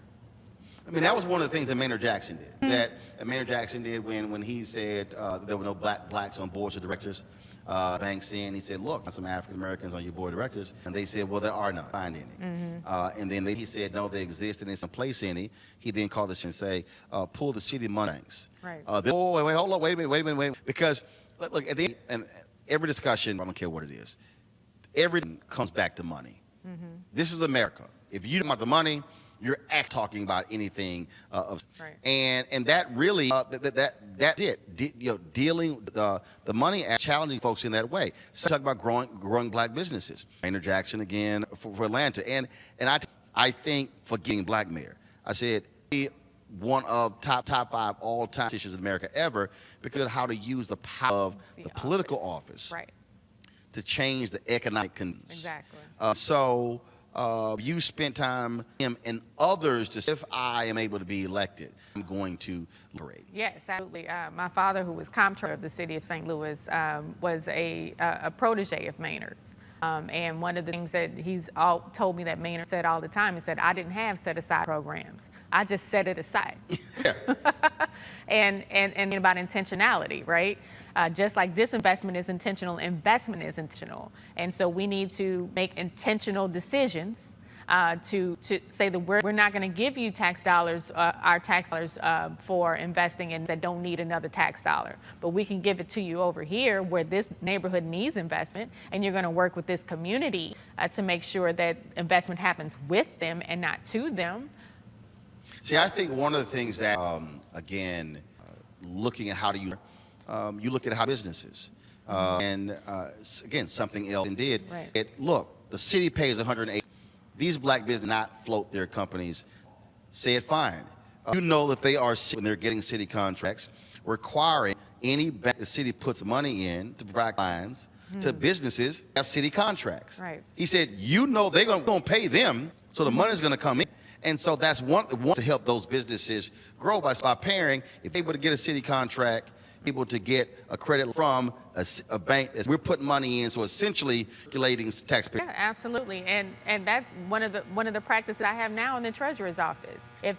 I mean, that was one of the things that Maynard Jackson did. That Maynard Jackson did when he said there were no blacks on boards of directors. Banks in, he said, look, some African Americans on your board of directors, and they said, well, there are none. Find any. And then he said, no, they exist, and there's some place any. He then called this and say, pull the city money. Right. Wait, hold on, wait a minute, because look at the end, and every discussion, I don't care what it is, everything comes back to money. This is America. If you don't want the money, you're talking about anything right. And that really that's it. Dealing the money and challenging folks in that way. So talk about growing black businesses. Maynard Jackson again for Atlanta, and I think for getting black mayor, I said one of top 5 all-time politicians in America ever because of how to use the power of the political office right. to change the economic conditions. Exactly. You spent time him and others to say, if I am able to be elected, I'm going to liberate. Yes, absolutely. My father, who was comptroller of the city of St. Louis, was a protege of Maynard's. And one of the things that he's told me that Maynard said all the time is that I didn't have set-aside programs. I just set it aside. and about intentionality, right? Just like disinvestment is intentional, investment is intentional. And so we need to make intentional decisions to say that we're not going to give you tax dollars, our tax dollars for investing in that don't need another tax dollar. But we can give it to you over here where this neighborhood needs investment, and you're going to work with this community to make sure that investment happens with them and not to them. See, I think one of the things that, again, looking at how do you look at how businesses, and again, something else did. Right. Look, the city pays 108. These black businesses not float their companies. Say it fine. You know that they are, when they're getting city contracts, requiring any bank the city puts money in to provide clients to businesses have city contracts. Right. He said, you know they're going to pay them, so the money's going to come in. And so that's one to help those businesses grow by pairing, if they're able to get a city contract, able to get a credit from a bank. We're putting money in, so essentially calculating taxpayers. Yeah, absolutely, and that's one of the practices I have now in the treasurer's office. If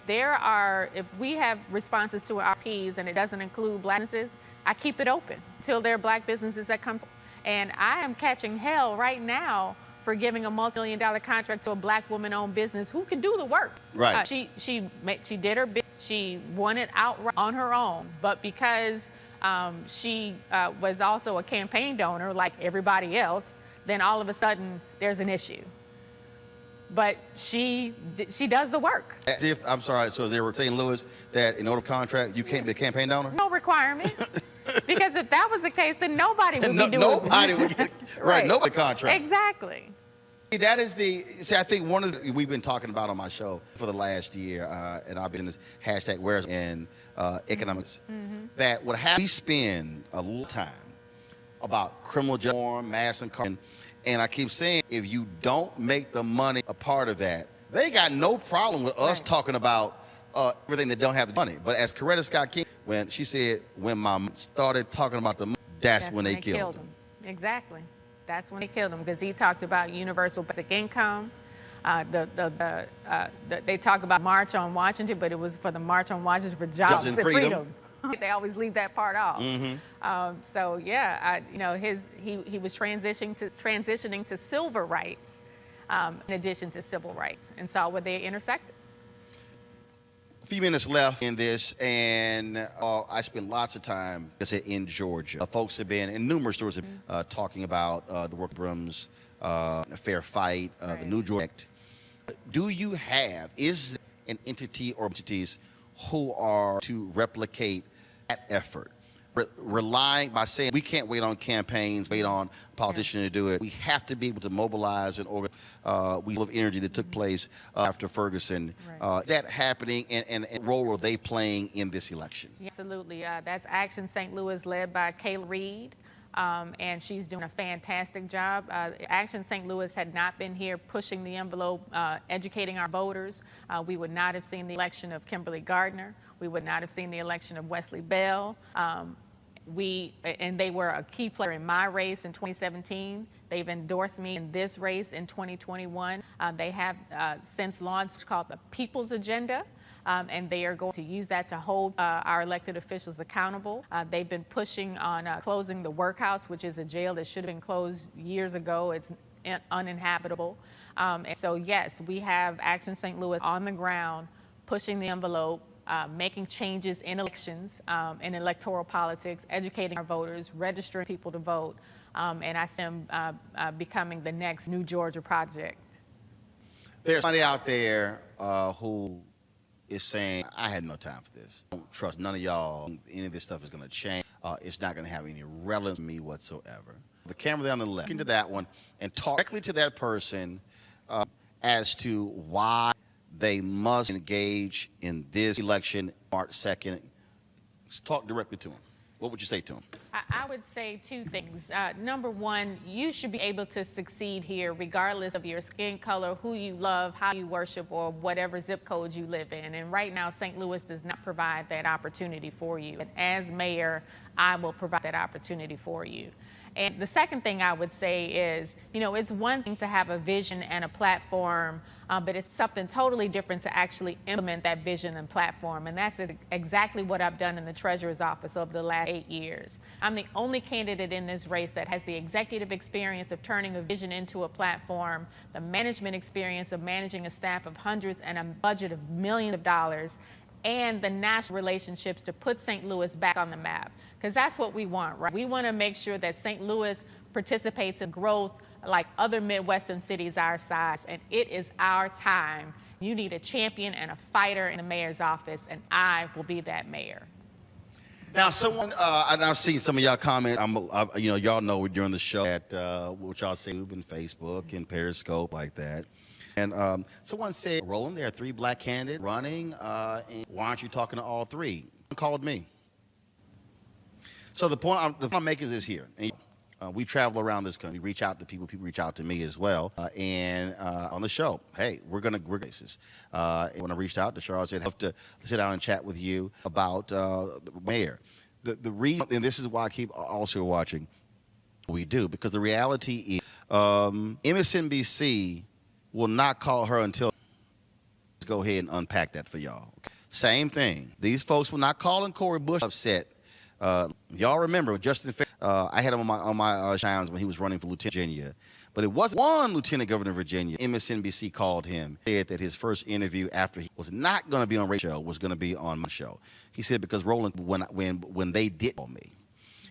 we have responses to our Ps and it doesn't include black businesses, I keep it open till there are black businesses that come. And I am catching hell right now for giving a multi-million-dollar contract to a black woman-owned business who can do the work. Right. She did her bit. She won it outright on her own, but because she was also a campaign donor like everybody else, then all of a sudden there's an issue. But she does the work. I'm sorry, so they were St. Louis that in order to contract, you can't be a campaign donor? No requirement. Because if that was the case, then nobody would be doing it. Nobody would get, right, nobody contract. Exactly. That is I think one of we've been talking about on my show for the last year, and I've been in this hashtag where's in economics, that what happens, we spend a little time about criminal justice reform, mass incarceration, and I keep saying, if you don't make the money a part of that, they got no problem with us talking about everything that don't have the money. But as Coretta Scott King, when she said, when my mom started talking about the money, that's when they killed him. Exactly. That's when they killed him, because he talked about universal basic income. They talk about March on Washington, but it was for the March on Washington for jobs and freedom. They always leave that part off. So yeah, he was transitioning to civil rights in addition to civil rights, and saw where they intersected. A few minutes left in this, and I spent lots of time, I said, in Georgia. Folks have been in numerous stores talking about the work rooms, a fair fight, the new Georgia Act. Is there an entity or entities who are to replicate that effort? Relying by saying we can't wait on campaigns, wait on politicians to do it. We have to be able to mobilize and organize. We have energy that took place after Ferguson. That happening, and role are they playing in this election? Absolutely. That's Action St. Louis, led by Kayla Reed. And she's doing a fantastic job. Action St. Louis had not been here pushing the envelope, educating our voters. We would not have seen the election of Kimberly Gardner. We would not have seen the election of Wesley Bell. and they were a key player in my race in 2017. They've endorsed me in this race in 2021. They have since launched called the People's Agenda. And they are going to use that to hold our elected officials accountable. They've been pushing on closing the workhouse, which is a jail that should have been closed years ago. It's uninhabitable. And so, yes, we have Action St. Louis on the ground, pushing the envelope, making changes in elections, in electoral politics, educating our voters, registering people to vote. And I see them becoming the next New Georgia project. There's somebody out there who is saying, I had no time for this. I don't trust none of y'all. Any of this stuff is going to change. It's not going to have any relevance to me whatsoever. The camera there on the left, into that one and talk directly to that person as to why they must engage in this election March 2nd. Let's talk directly to them. What would you say to them? I would say two things. Number one, you should be able to succeed here regardless of your skin color, who you love, how you worship, or whatever zip code you live in. And right now, St. Louis does not provide that opportunity for you. And as mayor, I will provide that opportunity for you. And the second thing I would say is, you know, it's one thing to have a vision and a platform, but it's something totally different to actually implement that vision and platform. And that's exactly what I've done in the Treasurer's Office over the last 8 years. I'm the only candidate in this race that has the executive experience of turning a vision into a platform, the management experience of managing a staff of hundreds and a budget of millions of dollars, and the national relationships to put St. Louis back on the map. Because that's what we want, right? We want to make sure that St. Louis participates in growth like other Midwestern cities our size, and it is our time. You need a champion and a fighter in the mayor's office, and I will be that mayor. Now, someone, and I've seen some of y'all comment, you know, y'all know we're doing the show at, what y'all say, YouTube and Facebook and Periscope like that. And someone said, Roland, there are 3 black candidates running, and why aren't you talking to all 3? One called me. So the point I'm making is this here. And, we travel around this country, reach out to people reach out to me as well. And on the show, hey, we're basis. When I reached out to Tishaura, I said, I have to sit down and chat with you about the mayor. The reason, and this is why I keep also watching what we do, because the reality is MSNBC will not call her until, let's go ahead and unpack that for y'all. Same thing. These folks were not calling Cori Bush upset. Y'all remember Justin? I had him on my shines when he was running for Lieutenant Virginia, but it wasn't one Lieutenant Governor of Virginia. MSNBC called him, said that his first interview after he was not going to be on Rachel's show was going to be on my show. He said because Roland, when they did call me.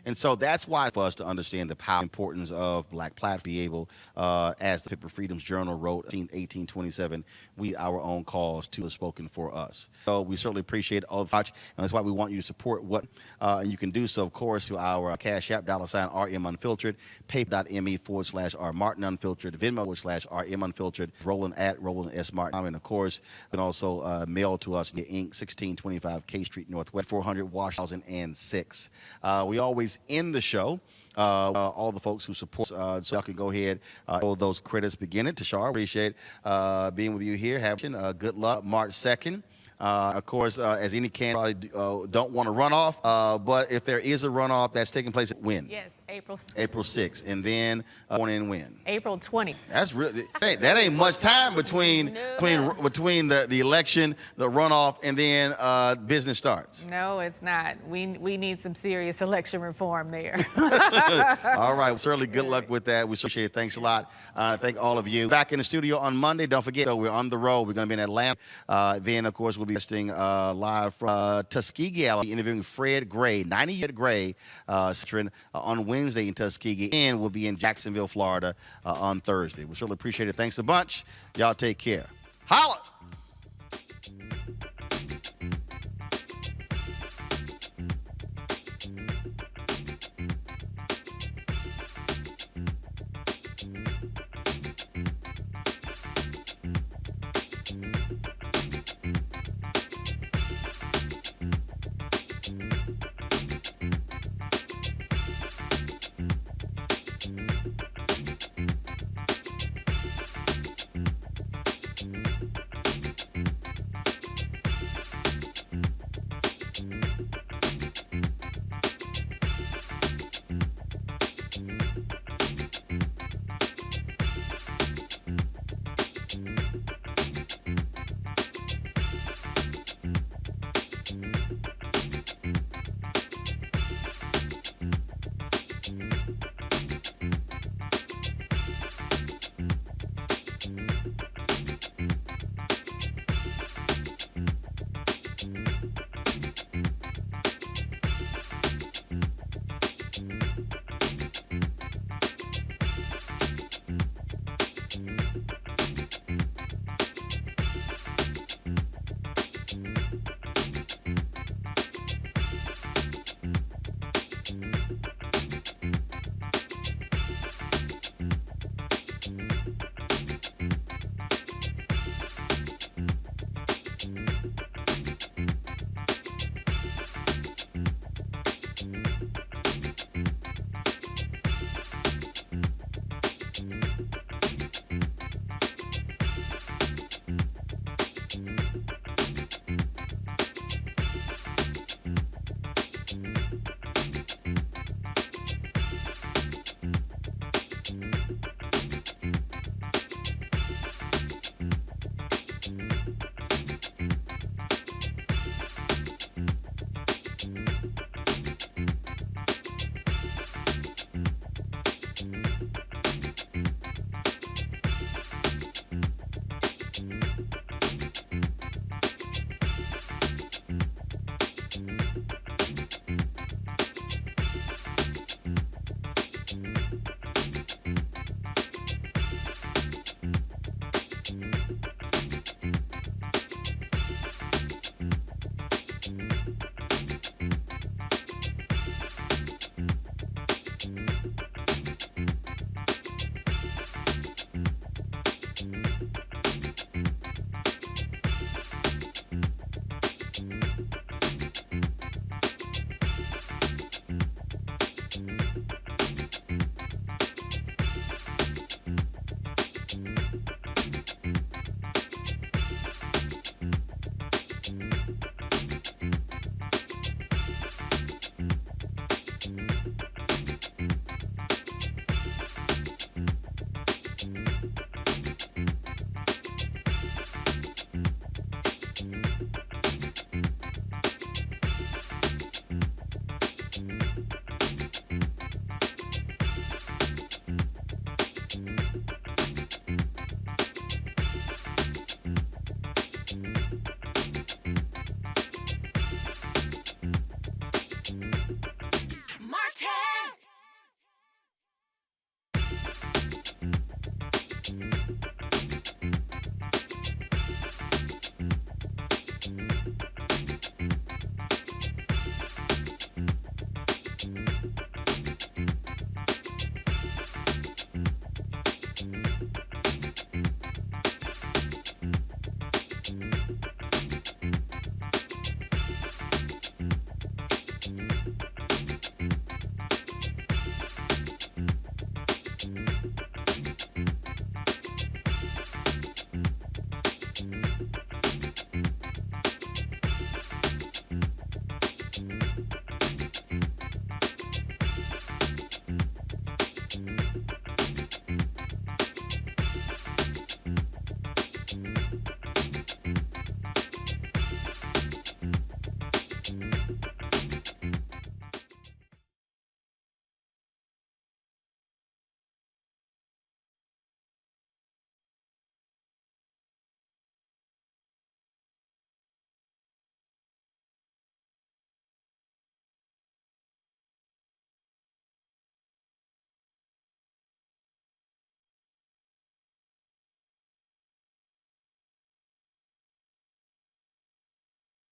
And so that's why for us to understand the power and importance of black platform, be able, as the Paper Freedoms Journal wrote, 1827, we our own cause to have spoken for us. So we certainly appreciate all the watch, and that's why we want you to support what, and you can do so, of course, to our Cash App, $RM Unfiltered, pay.me/R Martin Unfiltered, Venmo/RM Unfiltered, Roland at Roland S. Martin, and of course, you can also mail to us in Inc. 1625 K Street Northwest, 400 Washington and 6. We always end the show. All the folks who support, so y'all can go ahead, all those credits beginning. Tishaura, appreciate being with you here. Good luck March 2nd. Of course, as any candidate probably don't want to run off, but if there is a runoff that's taking place, when? Yes, April 6th. April 6th, and then born in when? April 20th. That's really, that ain't much time between the election, the runoff, and then business starts. No, it's not. We need some serious election reform there. All right, well, certainly good luck with that. We appreciate it. Thanks a lot. Thank all of you. Back in the studio on Monday. Don't forget, so we're on the road. We're going to be in Atlanta. Then, of course, we'll be listening live from Tuskegee, interviewing Fred Gray, 90-year Gray, on Wednesday in Tuskegee, and we'll be in Jacksonville, Florida on Thursday. We certainly appreciate it. Thanks a bunch. Y'all take care. Holla!